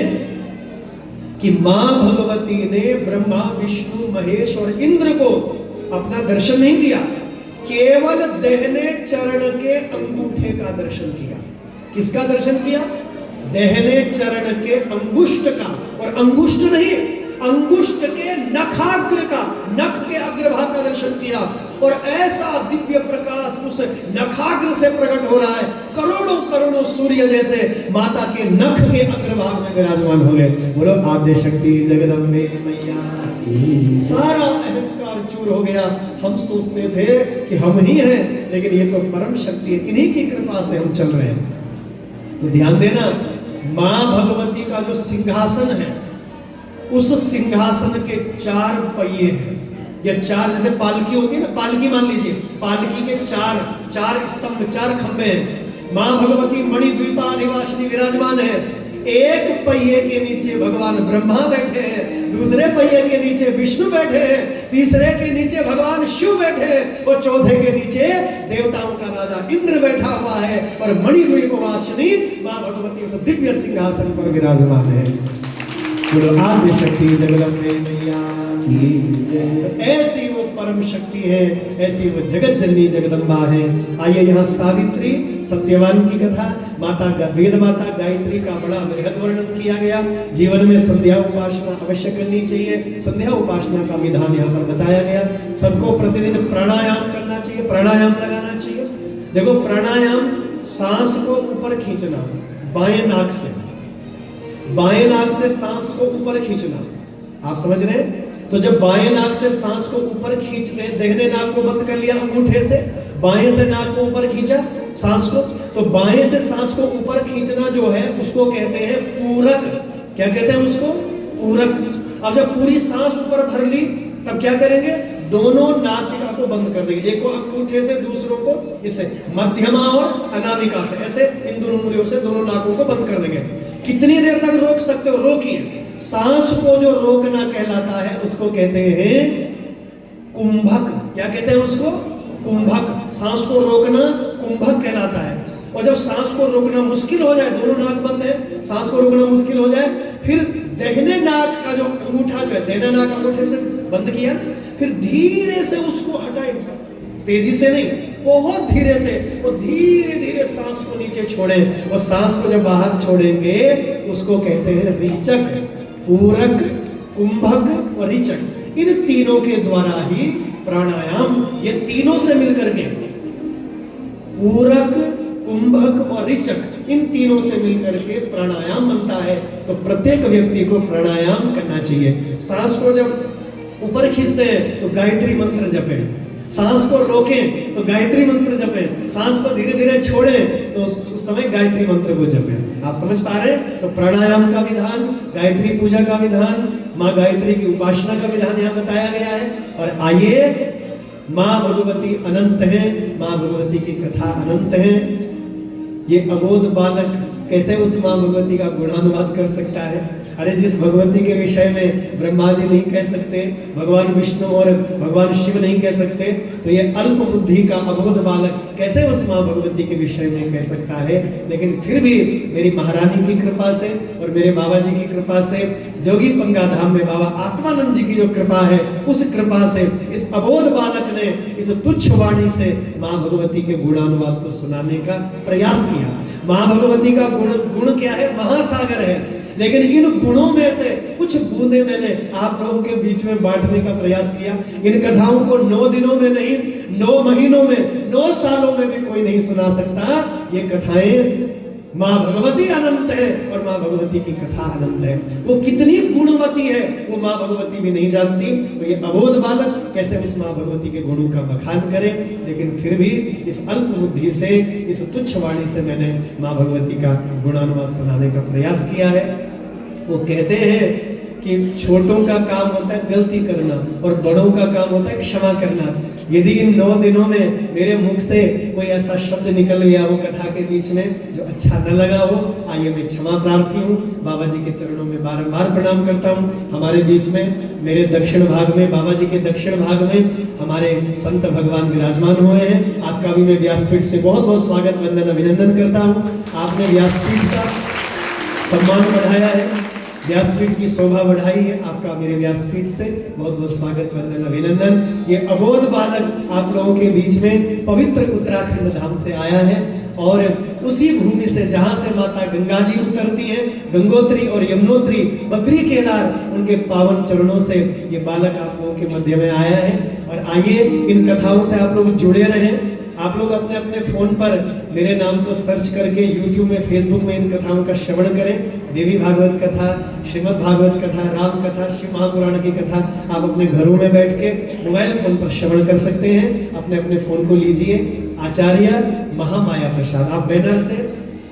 कि मां भगवती ने ब्रह्मा, विष्णु, महेश और इंद्र को अपना दर्शन नहीं दिया, केवल दहने चरण के अंगूठे का दर्शन किया। किसका दर्शन किया? दहने चरण के अंगुष्ठ का। और अंगुष्ठ नहीं, अंगुष्ठ के नखाग्र का, नख के अग्रभाग का दर्शन किया। और ऐसा दिव्य प्रकाश उस नखाग्र से प्रकट हो रहा है, करोड़ों करोड़ों सूर्य जैसे माता के नख के अग्रभाग में विराजमान हो गए। बोलो आद्य शक्ति जगदम्बे मैया की। सारा अहंकार चूर हो गया। हम सोचते थे कि हम ही हैं, लेकिन ये तो परम शक्ति है, इन्हीं की कृपा से हम चल रहे हैं। तो ध्यान देना, मां भगवती का जो सिंहासन है, उस सिंहासन के 4 पहिए हैं। या 4, जैसे पालकी होती है ना, पालकी मान लीजिए, पालकी के 4 स्तंभ, 4 खंबे हैं। मां भगवती मणिद्वीपाधिवासिनी विराजमान है। एक पहिए के नीचे भगवान ब्रह्मा बैठे हैं, दूसरे पहिए के नीचे विष्णु बैठे हैं, तीसरे के नीचे भगवान शिव बैठे हैं, और चौथे के नीचे देवताओं का राजा इंद्र बैठा हुआ है। और मणिद्वीपवासिनी मां भगवती उस दिव्य सिंहासन पर विराजमान है। बोलो आद्य शक्ति जगदम्बे मैया की जय। ऐसी वो परम शक्ति है, ऐसी वो जगत जननी जगदम्बा है। आइए यहाँ सावित्री सत्यवान की कथा, माता वेद माता गायत्री का बड़ा बृहद वर्णन किया गया। जीवन में संध्या उपासना अवश्य करनी चाहिए। संध्या उपासना का विधान यहाँ पर बताया गया। सबको प्रतिदिन प्राणायाम करना चाहिए, प्राणायाम लगाना चाहिए। देखो, प्राणायाम सांस को ऊपर खींचना, बाएं नाक से, बाएं नाक से सांस को ऊपर खींचना। आप समझ रहे हैं? तो जब बाएं नाक से सांस को ऊपर खींचते हैं, दाहिने नाक को बंद कर लिया अंगूठे से, बाएं से नाक को ऊपर खींचा सांस को, तो बाएं से सांस को ऊपर खींचना जो है उसको कहते हैं पूरक। क्या कहते हैं उसको? पूरक। अब जब पूरी सांस ऊपर भर ली तब क्या करेंगे? दोनों नासिका को बंद कर देंगे, एक को अंगूठे से, दूसरों को इसे मध्यमा और अनामिका से, ऐसे इन दोनों उंगलियों से दोनों नाकों को बंद कर देंगे। कितनी देर तक रोक सकते हो? रोकिए। सांस को जो रोकना कहलाता है उसको कहते हैं कुंभक। क्या कहते हैं उसको? कुंभक। सांस को रोकना कुंभक कहलाता है। और जब सांस को रोकना मुश्किल हो जाए, दोनों नाक बंद है, सांस को रोकना मुश्किल हो जाए, फिर दाहिने नाक का जो अंगूठा जो है, दाहिना नाक अंगूठे से बंद किया, फिर धीरे से उसको हटाएंगे, तेजी से नहीं, बहुत धीरे से, और धीरे धीरे सांस को नीचे छोड़ें। और सांस को जब बाहर छोड़ेंगे उसको कहते हैं रीचक, पूरक, कुंभक और रीचक। इन तीनों के द्वारा ही प्राणायाम, ये तीनों से मिलकर के, पूरक, कुंभक और रीचक, इन तीनों से मिलकर के प्राणायाम बनता है। तो प्रत्येक व्यक्ति को प्राणायाम करना चाहिए। सांस को जब ऊपर खींचते हैं तो गायत्री मंत्र जपें, सांस को रोकें तो गायत्री मंत्र जपें, सांस को धीरे धीरे छोड़ें तो उस समय गायत्री मंत्र को जपें। आप समझ पा रहे हैं? तो प्राणायाम का विधान, गायत्री पूजा का विधान, माँ गायत्री की उपासना का विधान यहाँ बताया गया है। और आइए माँ भगवती अनंत है, माँ भगवती की कथा अनंत है। ये अबोध बालक कैसे उस माँ भगवती का गुणानुवाद कर सकता है? अरे जिस भगवती के विषय में ब्रह्मा जी नहीं कह सकते, भगवान विष्णु और भगवान शिव नहीं कह सकते, तो ये अल्प बुद्धि का अबोध बालक कैसे उस माँ भगवती के विषय में कह सकता है? लेकिन फिर भी मेरी महारानी की कृपा से और मेरे बाबा जी की कृपा से, जोगी पंगा धाम में बाबा आत्मानंद जी की जो कृपा है, उस कृपा से इस अबोध बालक ने इस तुच्छ वाणी से माँ भगवती के गुणानुवाद को सुनाने का प्रयास किया। माँ भगवती का गुण क्या है? महासागर है। लेकिन इन गुणों में से कुछ बूंदे मैंने आप लोगों के बीच में बांटने का प्रयास किया। इन कथाओं को 9 दिनों में नहीं, 9 महीनों में, 9 सालों में भी कोई नहीं सुना सकता। ये कथाएं माँ भगवती अनंत है और माँ भगवती की कथा अनंत है। वो कितनी गुणवती है वो माँ भगवती भी नहीं जानती। तो ये अबोध बालक कैसे उस माँ भगवती के गुणों का बखान करे? लेकिन फिर भी इस अल्प बुद्धि से, इस तुच्छ वाणी से मैंने माँ भगवती का गुणानुवाद सुनाने का प्रयास किया है। वो कहते हैं कि छोटों का काम होता है गलती करना और बड़ों का काम होता है क्षमा करना। यदि इन 9 दिनों में मेरे मुख से कोई ऐसा शब्द निकल गया वो कथा के बीच में जो अच्छा न लगा हो, आइए मैं क्षमा प्रार्थी हूँ। बाबा जी के चरणों में बारंबार प्रणाम करता हूँ। हमारे बीच में मेरे दक्षिण भाग में, बाबा जी के दक्षिण भाग में हमारे संत भगवान विराजमान हुए हैं। आपका भी मैं व्यासपीठ से बहुत बहुत स्वागत, वंदन, अभिनंदन करता हूँ। आपने व्यासपीठ का सम्मान बढ़ाया है, व्यासपीठ की शोभा बढ़ाई है। आपका मेरे व्यासपीठ से बहुत बहुत स्वागत, वंदन, अभिनंदन। ये अबोध बालक आप लोगों के बीच में पवित्र उत्तराखंड धाम से आया है और उसी भूमि से जहां से माता गंगा जी उतरती हैं, गंगोत्री और यमुनोत्री, बद्री केदार, उनके पावन चरणों से ये बालक आप लोगों के मध्य में आया है। और आइए इन कथाओं से आप लोग जुड़े रहें। आप लोग अपने अपने फोन पर मेरे नाम को सर्च करके यूट्यूब में, फेसबुक में इन कथाओं का श्रवण करें। देवी भागवत कथा, श्रीमद् भागवत कथा, राम कथा, शिव महापुराण की कथा आप अपने घरों में बैठ के मोबाइल फोन पर श्रवण कर सकते हैं। अपने अपने फोन को लीजिए, आचार्य महामाया प्रसाद, आप बैनर से,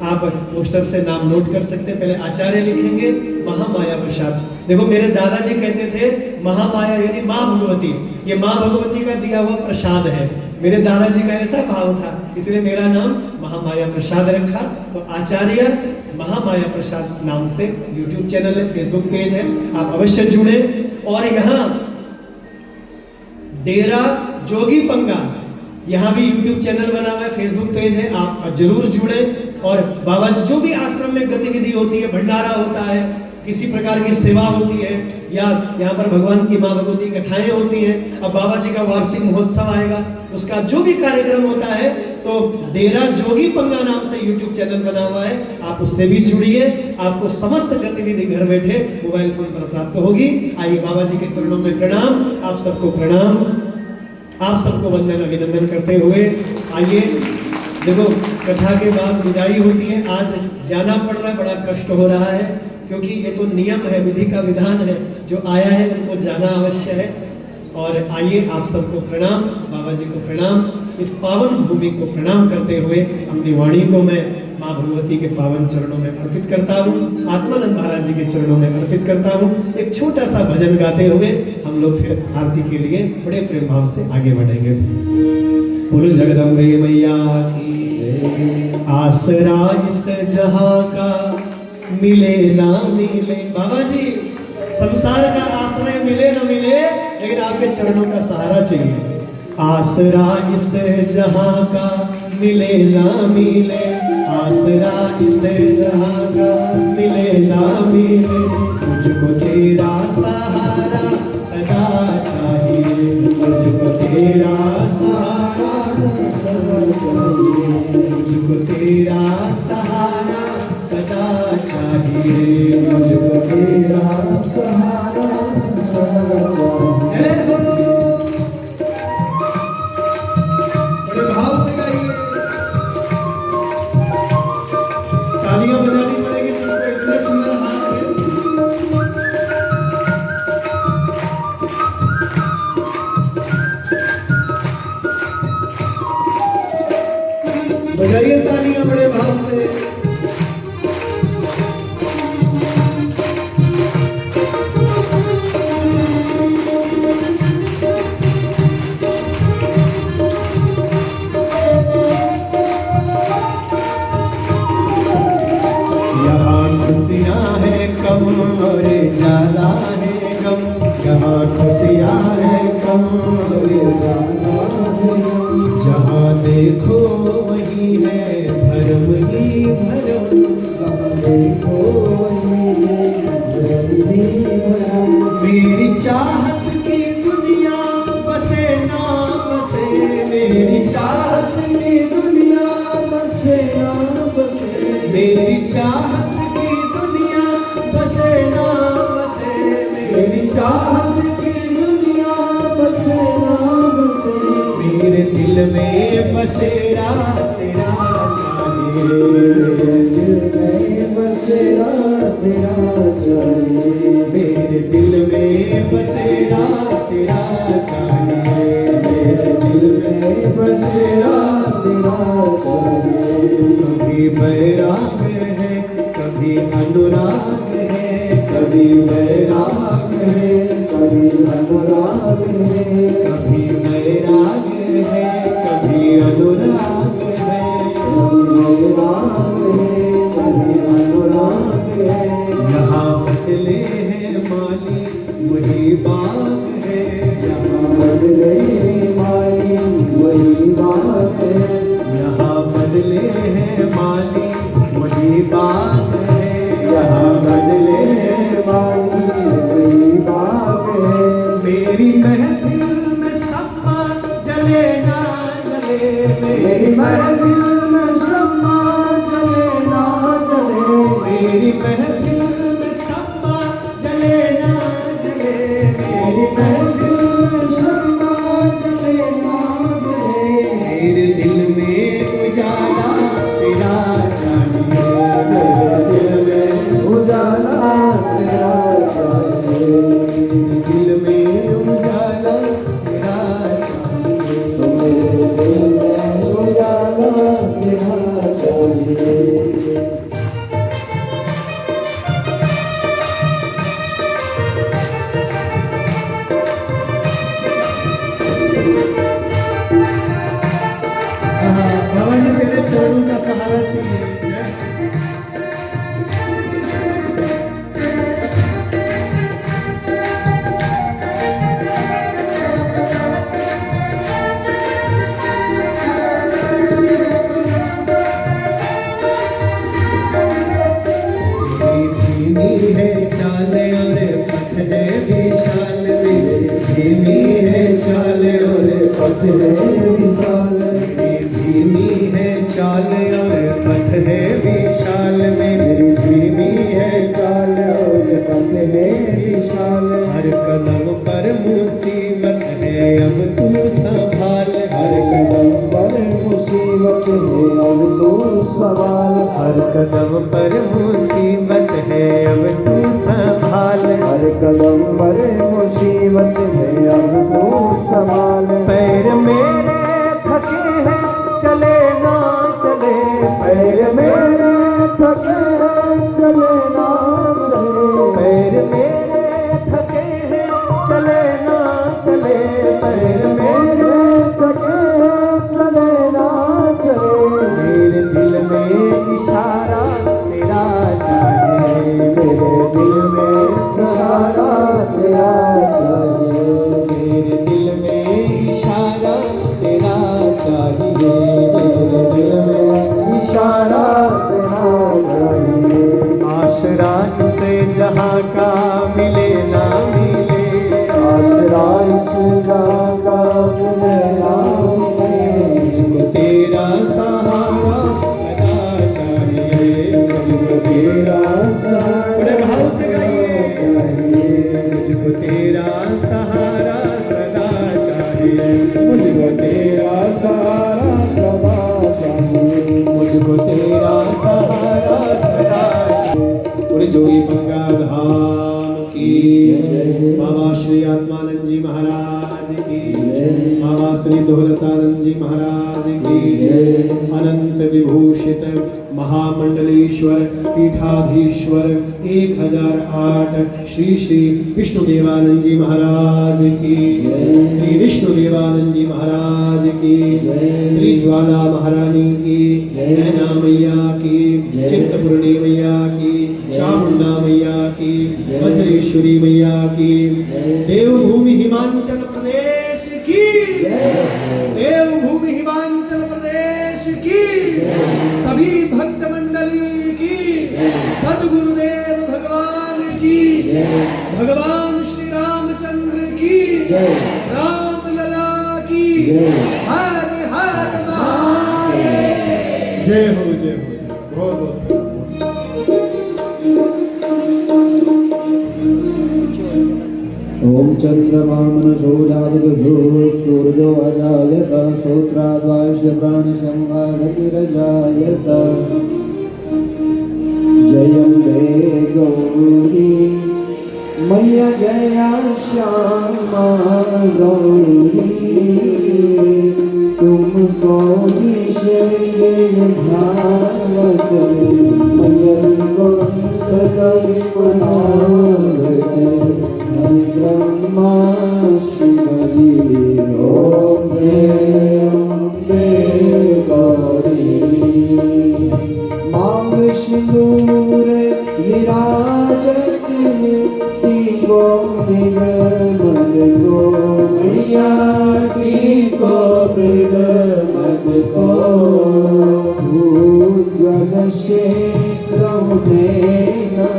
आप पोस्टर से नाम नोट कर सकते हैं। पहले आचार्य लिखेंगे, महामाया प्रसाद। देखो मेरे दादाजी कहते थे महामाया यानी माँ भगवती, ये माँ भगवती का दिया हुआ प्रसाद है। मेरे दादाजी का ऐसा भाव था, इसलिए मेरा नाम महामाया प्रसाद रखा। तो आचार्य महामाया प्रसाद नाम से यूट्यूब चैनल है, फेसबुक पेज है, आप अवश्य जुड़े। और यहाँ डेरा जोगी पंगा, यहाँ भी यूट्यूब चैनल बना हुआ है, फेसबुक पेज है, आप जरूर जुड़े। और बाबा जी जो भी आश्रम में गतिविधि होती है, भंडारा होता है, किसी प्रकार की सेवा होती है, या यहाँ पर भगवान की माँ भगवती कथाएं होती हैं, अब बाबा जी का वार्षिक महोत्सव आएगा, उसका जो भी कार्यक्रम होता है, तो डेरा जोगी पंगा नाम से यूट्यूब चैनल बना हुआ है, आप उससे भी जुड़िए। आपको समस्त गतिविधि घर बैठे मोबाइल फोन पर प्राप्त होगी। आइए बाबा जी के चरणों में प्रणाम, आप सबको प्रणाम, आप सबको वंदन, अभिनंदन करते हुए आइए। देखो कथा के बाद विदाई होती है, आज जाना पड़ रहा है, बड़ा कष्ट हो रहा है, क्योंकि ये तो नियम है, विधि का विधान है, जो आया है उनको जाना अवश्य है। और आइए आप सबको प्रणाम, बाबा जी को प्रणाम, इस पावन भूमि को प्रणाम करते हुए अपनी वाणी को मैं माँ भगवती के पावन चरणों में अर्पित करता हूँ, आत्मानंद महाराज जी के चरणों में अर्पित करता हूँ। एक छोटा सा भजन गाते हुए हम लोग फिर आरती के लिए बड़े प्रेम भाव से आगे बढ़ेंगे। बोलो जगदम्बे मैया की आसरा इस जहां का मिले ना मिले। बाबा जी संसार का आश्रय मिले ना मिले, लेकिन आपके चरणों का सहारा चाहिए। आसरा इस जहां का मिले ना मिले, आसरा इस जहां का मिले ना मिले, मुझको तेरा सहारा सदा चाहिए, मुझको तेरा सहारा सदा चाहिए, मुझको तेरा सहारा सदा चाहिए, मुझको तेरा सहारा सदा चाहिए। जय हो, बड़े भाव से गाइए, तालियां बजानी पड़ेगी सबको, इतने सुंदर हाथ है। बजाइए तालियां बड़े भाव से। खुशियाँ है कम और ज्यादा है गम, यहाँ खुशियाँ है कम और ज्यादा है गम। जहाँ देखो वही है भरम ही भरम, जहाँ देखो वही है भरम ही भरम। मेरी चाहत की दुनिया बसे ना बसे, मेरी चाहत की दुनिया बसे ना बसे, मेरी चाहत की दुनिया बसे ना बसे, मेरी चाहत की दुनिया बसे ना बसे। मेरे दिल में बसेरा तेरा चाहिए, मेरे दिल में बसेरा तेरा चाहिए, मेरे दिल में बसेरा तेरा चाहिए, मेरे दिल में बसेरा तेरा चाहिए। कभी बैराग है कभी अनुराग है, कभी बैराग है कभी अनुराग है, कभी बैराग है कभी अनुराग है, कभी बैराग है कभी अनुराग है। यहाँ बदले हैं माली वही बाग है, यहाँ बदले माली वही बाग है, यहाँ बदले हैं माली वही बाग है, यहाँ बदले माली वही बाग है। मेरी महफिल में सम्मा जले ना जले, मेरी महफिल में शम्मा जले ना जले, मेरी महफिल में सम्मा जले ना जले, मेरी महफिल में शम्मा जले ना जले। मेरे दिल में उजाला तेरा चाहिए, मेरे दिल में उजाला तेरा चाहिए, दिल में उजाला तेरा चाहिए, मेरे दिल में उजाला तेरा चाहिए। बाबा जी तेरे चरणों का सहारा चाहिए। धीमी है चाल और पथ है विशाल, मेरी धीमी है चाल और पथ है विशाल, धीमी है चाल और पथ है विशाल, मेरी धीमी है चाल और पथ है विशाल। हर कदम पर मुसीबत है अब तू संभाल, हर कदम पर मुसीबत है अब तो सवाल, हर कदम पर मुसीबत है अब तू संभाल, हर कदम पर मुसीबत है अब तो सवाल। पैर मेरे थके हैं चले ना चले, पैर मेरे थके चले ना चले, पैर मेरे थके हैं चले ना चले, पैर मेरे थके चले ना चले। मेरे दिल में इशारा तेरा चाहिए, मेरे दिल में इशारा तेरा चाहिए, मेरे दिल में इशारा तेरा चाहिए, मेरे दिल में इशारा तेरा चाहिए। आसरा से जहाँ का मिले ना मिले, आसरा इस जहाँ का मिले ना मिले, मुझको तेरा सहारा सदा चाहिए, मुझको तेरा बड़े भाव से गाइए, चाहिए, मुझको तेरा सहारा सदा चाहिए, मुझको तेरा सहारा सदा चाहिए, मुझको तेरा सहारा सदा चाहिए। पूरे जोगी पंगा धाम की जय। बाबा श्री आत्मानंद जी महाराज की जय। बाबा श्री दौलतानंद जी महाराज की जय। अनंत विभूषित महामंडलेश्वर पीठाधीश्वर 1008 श्री श्री विष्णुदेवानंद जी महाराज की, श्री विष्णुदेवानंद जी महाराज की, श्री ज्वाला महारानी की, नैना मैया की, चिंतपूर्णी मैया की, चामुंडा मैया की, वज्रेश्वरी मैया की, देवभूमि हिमाचल प्रदेश की, देवभूमि हिमाचल प्रदेश की, सभी भक्त मंडली की, सद्गुरुदेव भगवान की, भगवान श्री रामचंद्र की, रामलला की, हर हर महादेव। जय हो जय हो जय हो। बहुत बहुत ओम चंद्रमा मनसो जातगुरु सूर्यो अजायत श्रोत्राद्वाश्य प्राण संवादतिरजायत जयम्बे गौरी मैया जया श्यामा गौरी तुमको निषेध धावत मैया को सदैव नावत हरि ब्रह्मा शिवजी ओम जय गौरी मांग सिंदूर विराजत टीको मृग मद को मैया टीको मृग मद को उज्ज्वल से नैना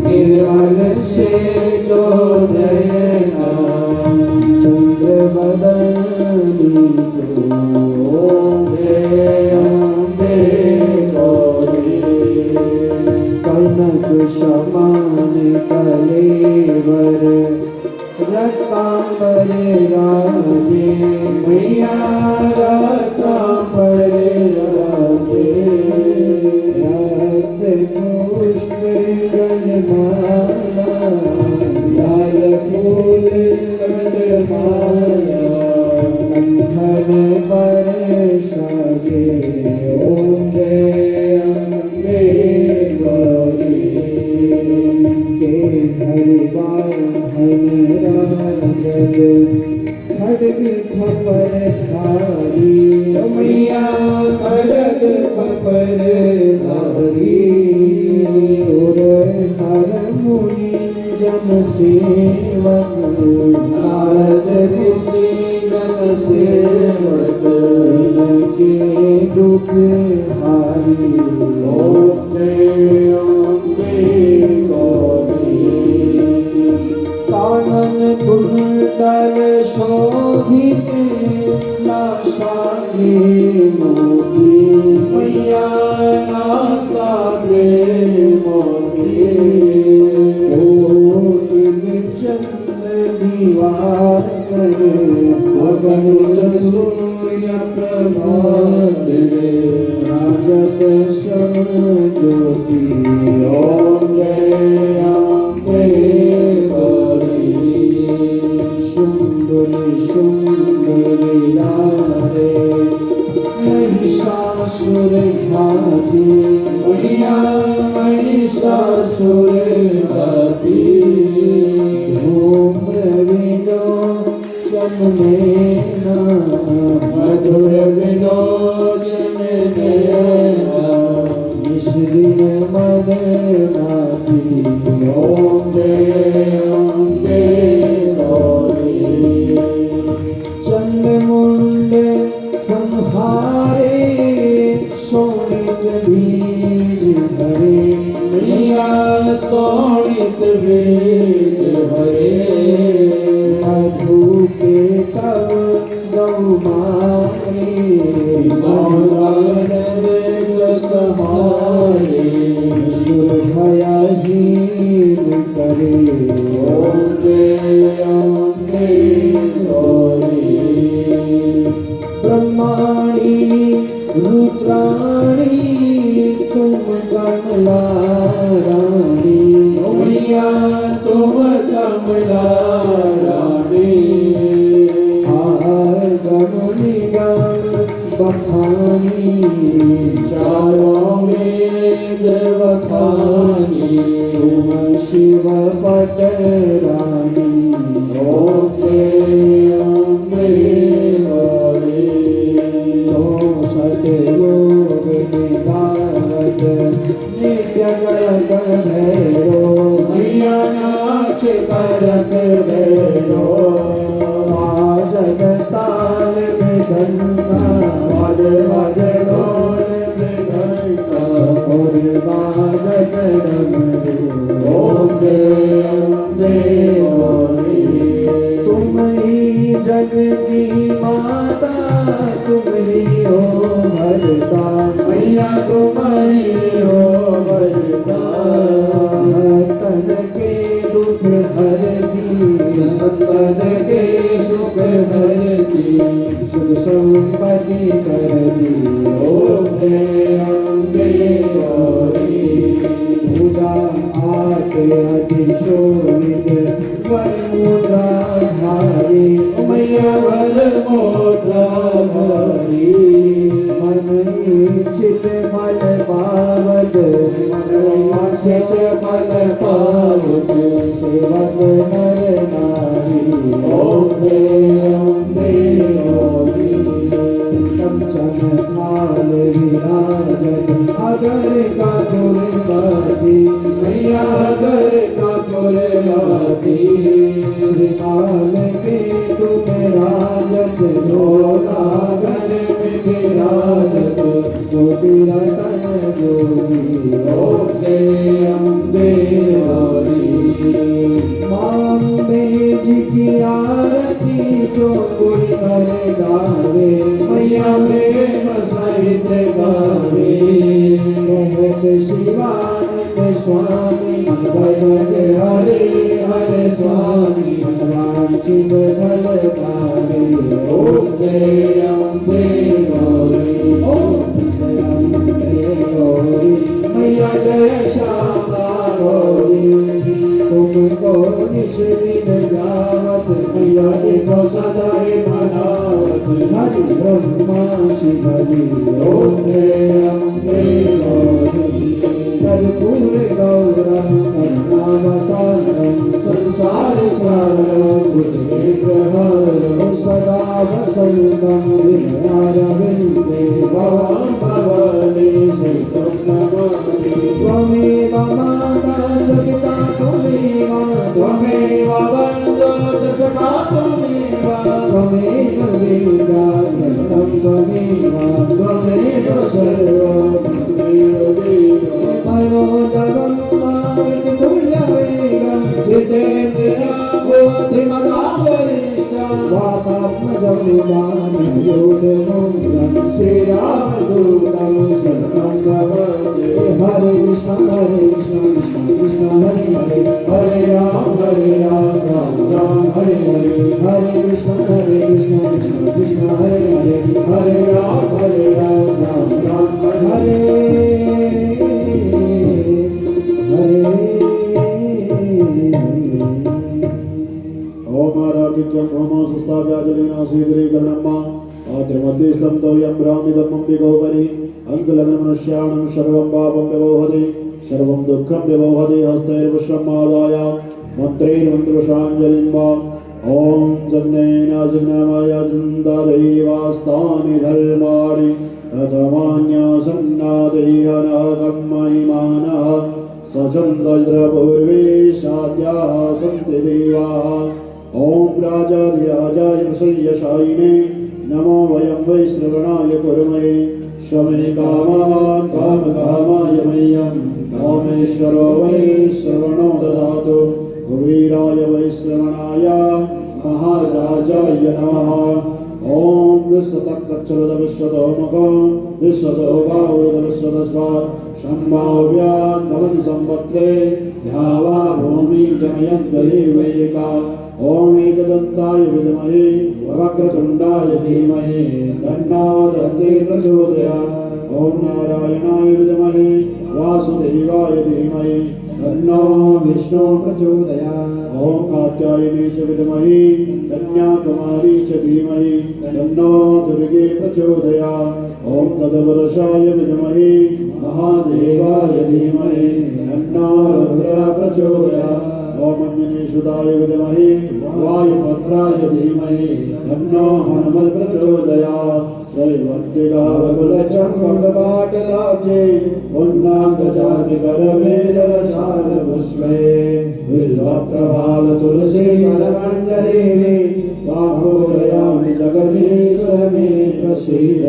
निर्मल से नैना चंद्र बदनी कनक समान कलेवर रतांबर राजे मैया रतांबर राजे रक्त पुष्प गलमाला लाल फूल गलमाला कंठन पर साजे ओम जय अम्बे गौरी के हरिवाहन राजद खड्ग खपर धारी मैया खड्ग खपर धारी सुर नर मुनि जन सेवक नारद ऋषि जन सेवक इनके दुख हारी ओम जय अम्बे गौरी कानन कुंडल शोभित नासाग्रे मोती मैया नासाग्रे मोती कोटिग चंद्र दिवाकर अगणित सूर्य प्रभात राजत सम ज्योति ओम जय अम्बे गौरी सुंदर सुंदर लारे महिषासुर घाती मैया महिषासुर घाती धूम्र विलोचन नैना मधुर विलोचन नैना इस दिन मद माती ओम जय अम्बे गौरी चंडमुंड संहारे सोनित बीज हरे मैया सोनित बीज हरे मधु के तव गौ मारे सहारे सुर भयहीन करे ओम जय अम्बे गौरी ब्रह्माणी रुद्राणी तुम कमला रानी मैया तुम कमला रानी आगम निगम बखानी चारों वेद बखानी तुम शिव पट रानी ओम जय अम्बे गौरी 64 योग निधावत नित्य कर भैरो मैया नाच करत भैरो बाजन ताल मृदंगा बाज बाज ढोल मृदंगा और बाजन डमरू ओम जय अम्बे गौरी तुम ही जग की माता तुम ही हो भरता मैया तुम ही हो भरता तन के दुख हरती संतन के सुख भरती सुख संपत्ति करती ओम जय अम्बे गौरी पूजा आके अतिशोभित वर मुद्रा धारी मैया वर मुद्रा धारी मन इच्छित फल पावत मन इच्छित फल पावत सेवक नर नारी ओम जय अम्बे गौरी कंचन थाल विराजत अगर कठोर बाती मैया अगर कठोर बाती श्रीकाल के तुम राजत झोला गण में विराजत ज्योति रतन ज्योति ओम जय अम्बे गौरी माँ अम्बे जी की आरती जो कोई कर गावे मैया प्रेम सहित गावे कहत शिवानंद स्वामी मन भजत हरे हरे स्वामी मन वांछित फल पावे ओम जय अम्बे गौरी ओम जय अम्बे गौरी मैया जय श्यामा गौरी तुमको निश दिन गावत मैया जी को सदाई मनावत हरि ब्रह्मा शिवजी ओम जय अम्बे गौरी कर्पूर गौरम करुणावतारम संसार सारम भुजगेन्द्रहारम सदा वसन्तं विद्यारविन्दे भवं भवानी सहितं नमामि त्वमेव माता च पिता त्वमेव त्वमेव बन्धो च सखा त्वमेव त्वमेव वेदा धर्मं त्वमेव त्वमेव सर्वं त्वमेव देवा मनोजवं मारुति तुल्यवेगं जितेन्द्रियं बुद्धिमतां वातात्मजं वानरयूथमुग्धं श्रीरामदूतं शरणं प्रपद्ये हरे कृष्ण कृष्ण कृष्ण हरे हरे हरे राम राम राम हरे हरे हरे कृष्ण कृष्ण कृष्ण हरे हरे हरे राम राम राम हरे ओमाराधिक्यं होमो सुस्ताव्याजलेन सीदरीकरणम्मा आद्रमध्यस्थं तोयं ब्राह्मिदमम्बिकोपरि अङ्कलग्नमनुष्याणं सर्वं पापं व्यवोहति सर्वं दुःखं व्यवोहति हस्तैर्वश्वमादाय मन्त्रैर्मन्त्रशाञ्जलिं वा ॐ जन्नेन जन्मय चिन्तादैवास्तानि धर्माणि प्रथमान्यसन्नादैहनकं महिमानः सचन्दद्रपूर्वे साध्याः सन्ति देवाः ॐ राजाधिराजाय प्रसय्यशायिने नमो वयं वै श्रवणाय कुर्महे शमे कामान् कामकामाय मह्यं कामेश्वरो वै श्रवणो ददातु कुबेराय वै श्रवणाय महाराजाय नमः ॐ विश्वतक्कच्चरुद विश्वतोमुखो विश्वतो बाहुरुद विश्वतस्वा सम्भाव्यान् धमति सम्पत्रे ध्यावा भूमि जनयन्त देवैका ॐ एकदन्ताय विद्महे वक्रतुण्डाय धीमहि तन्नो दन्ती प्रचोदयात् ॐ नारायणाय विद्महे वासुदेवाय धीमहि तन्नो विष्णु प्रचोदयात् ॐ कात्यायनी च विद्महे कन्याकुमारी च धीमहि तन्नो दुर्गे प्रचोदयात् ॐ तदवर्षाय विद्महे महादेवाय धीमहि तन्नो रुद्र प्रचोदयात् ॐ अंजनीसुताय विद्महे वायुपुत्राय धीमहि तन्नो हनुमत् प्रचोदयात् शैवत्तिगावकुल चंपक बाट लाजे उन्नाग जाति कर मेर रसाल पुष्पे बिल्व प्रभाव तुलसी फलमंजरी काम्बोजयामि जगदीश मे प्रसीद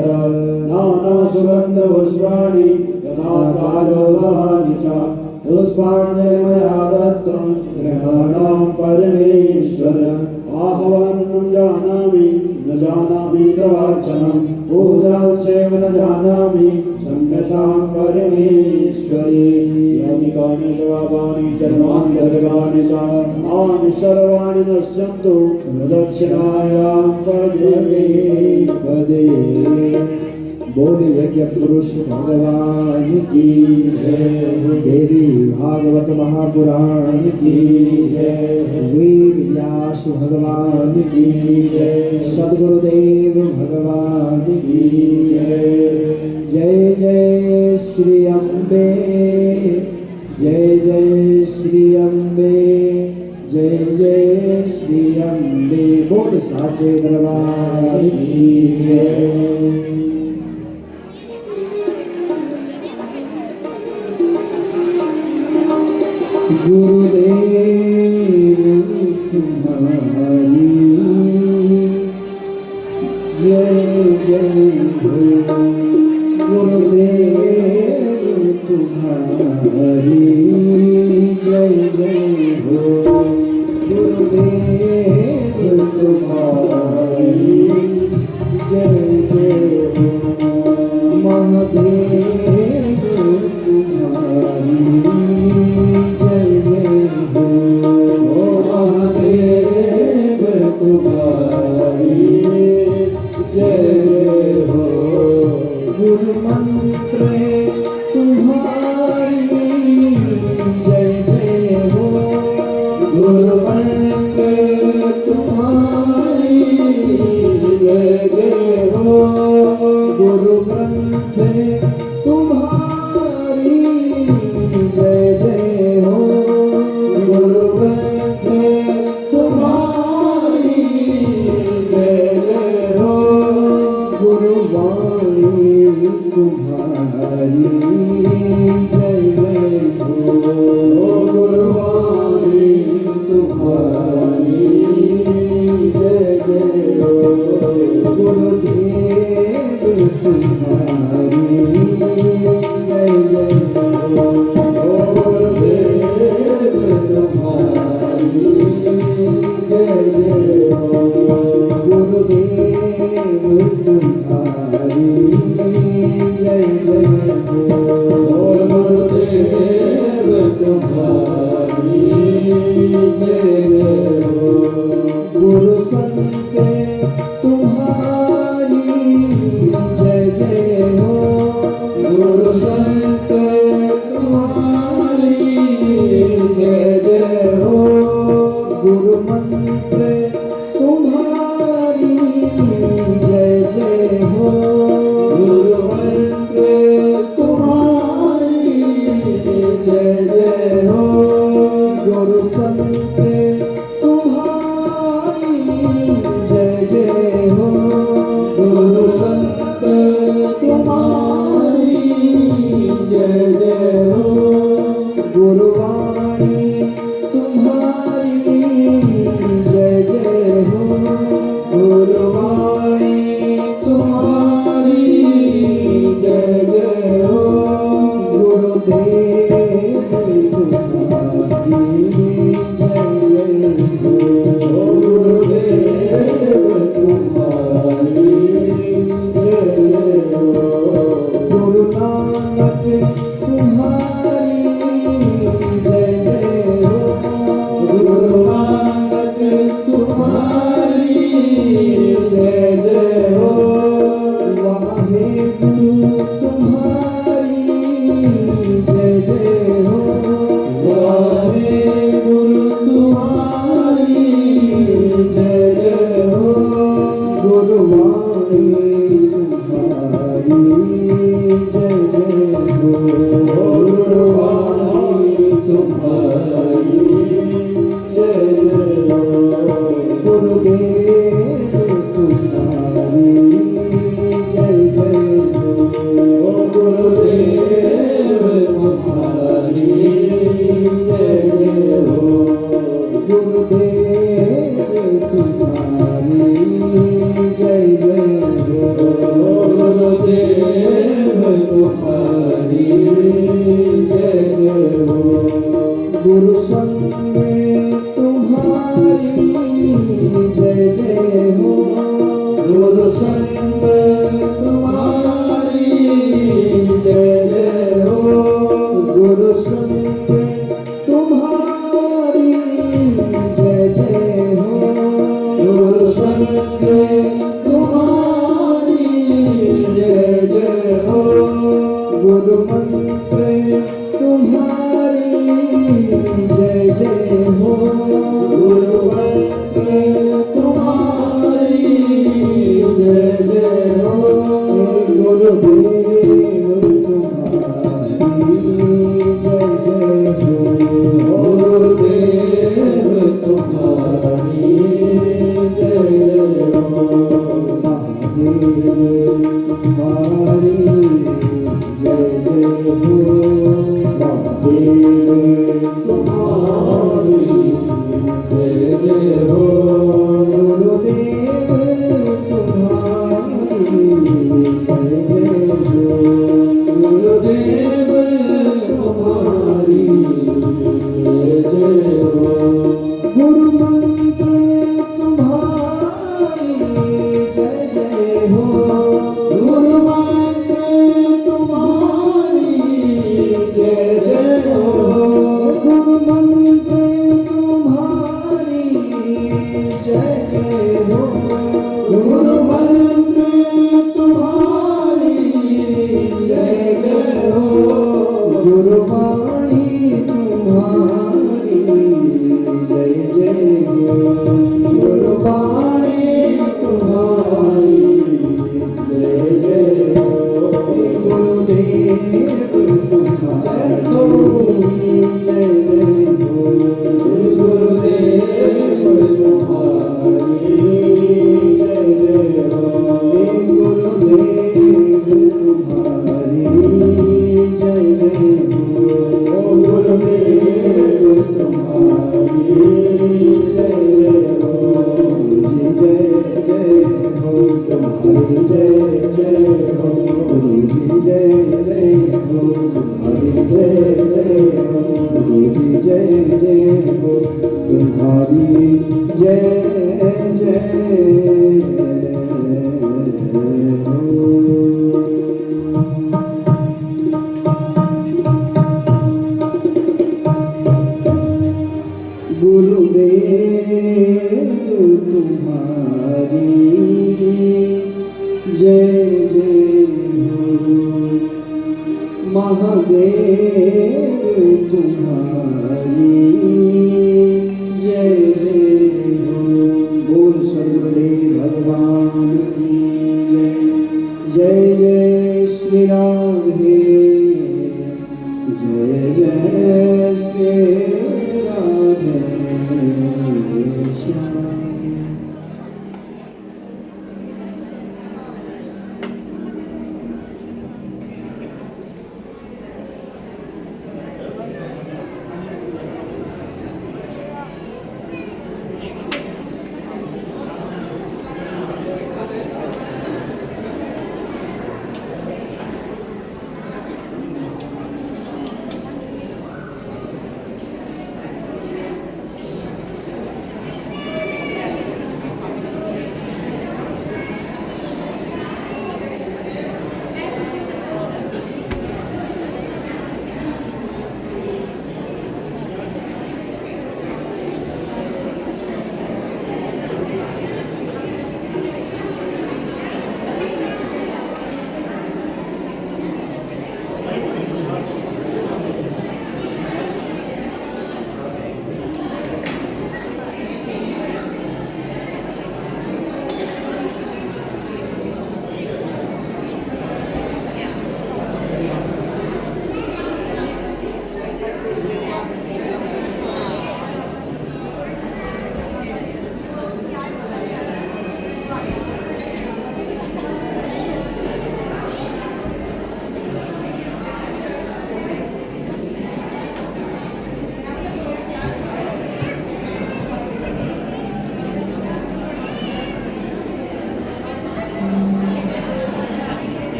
नाना सुगंध पुष्पाणि तथा कालो भवानि च पुष्पांजलि मया दत्तं गृहाणां परमेश्वर आह्वानं जानामि न जानामि तवार्चनं पूजा सेव न जानामि सम्यतां परमेश्वरी यानिकानि जवाबानि जन्मान्तर्गानि च तानि सर्वाणि नश्यन्तु प्रदक्षिणायां पदे पदे बोले यज्ञ पुरुष भगवान की जय देवी भागवत महापुराण की जय वेद व्यास भगवान की जय सद्गुरुदेव भगवान की जय जय जय श्री अम्बे जय जय श्री अम्बे जय जय श्री अम्बे बोल साचे दरबार की जय गुरुदेव तुम्हारी जय जय हो गुरुदेव तुम्हारी जय जय हो गुरुदेव तुम्हारी जय जय हो महादेव तुम्हारी जय जय हो महादेव तुम्हारी जय जय हो गुरु मंत्र तुम्हारी जय जय हो गुरु मंत्र तुम्हारी जय जय हो गुरु ग्रंथ तुम्हारी जय जय हो गुरु ग्रंथ तुम्हारी जय जय हो गुरु वाणी तुम्हारी जय जय हो गुरु वाणी तुम्हारी जय जय हो गुरुदेव तुम्हारी जय जय हो गुरुदेव तुम्हारी जय जय हो गुरुदेव तुम्हारी जय जय हो गुरुदेव तुम्हारी जय जय हो गुरु संत तुम्हारी जय जय हो गुरु संत तुम्हारी जय जय हो गुरु मंत्र तुम्हारी जय जय हो गुरु मंत्र तुम्हारी जय जय हो गुरु संत तुम्हारी जय जय हो गुरु संत तुम्हारी जय जय हो गुरुवाणी तुम्हारी जय जय हो गुरुवाणी तुम्हारी जय जय हो गुरुदेव तुम्हारी जय गुरु संग तुम्हारी जय जय हो। गुरु संग तुम्हारी जय जय हो। गुरु संग तुम्हारी जय जय हो। गुरु संग तुम्हारी जय जय हो। गुरु मंत्र तुम्हारी जय जय हो। गुरु मंत्र तुम्हारी जय जय हो। गुरुदेव तुम्हारी जय जय हो। गुरुदेव तुम्हारी जय जय हो। महादेव तुम्हारी जय जय हो। महादेव तुम्हारी जय जय हो। गुरुदेव तुम्हारी जय जय हो। गुरुदेव तुम्हारी जय जय हो। गुरु मंत्र तुम्हारी जय जय हो। गुरु मंत्र तुम्हारी जय जय हो। गुरु मंत्र तुम्हारी जय जय हो। गुरु मंत्र तुम्हारी जय जय हो। गुरु वाणी तुम्हारी जय जय हो। गुरु वाणी तुम्हारी जय जय हो। गुरुदेव तुम्हारी जय जय हो। गुरुदेव तुम्हारी जय जय हो। गुरुदेव तुम्हारी जय जय हो। गुरुदेव तुम्हारी जय जय हो। गुरु जी जय जय हो। तुम्हारी जय जय हो। गुरु जी जय जय हो। तुम्हारी जय जय हो। गुरु जी जय जय हो। तुम्हारी जय जय हो। गुरुदेव तुम्हारी जय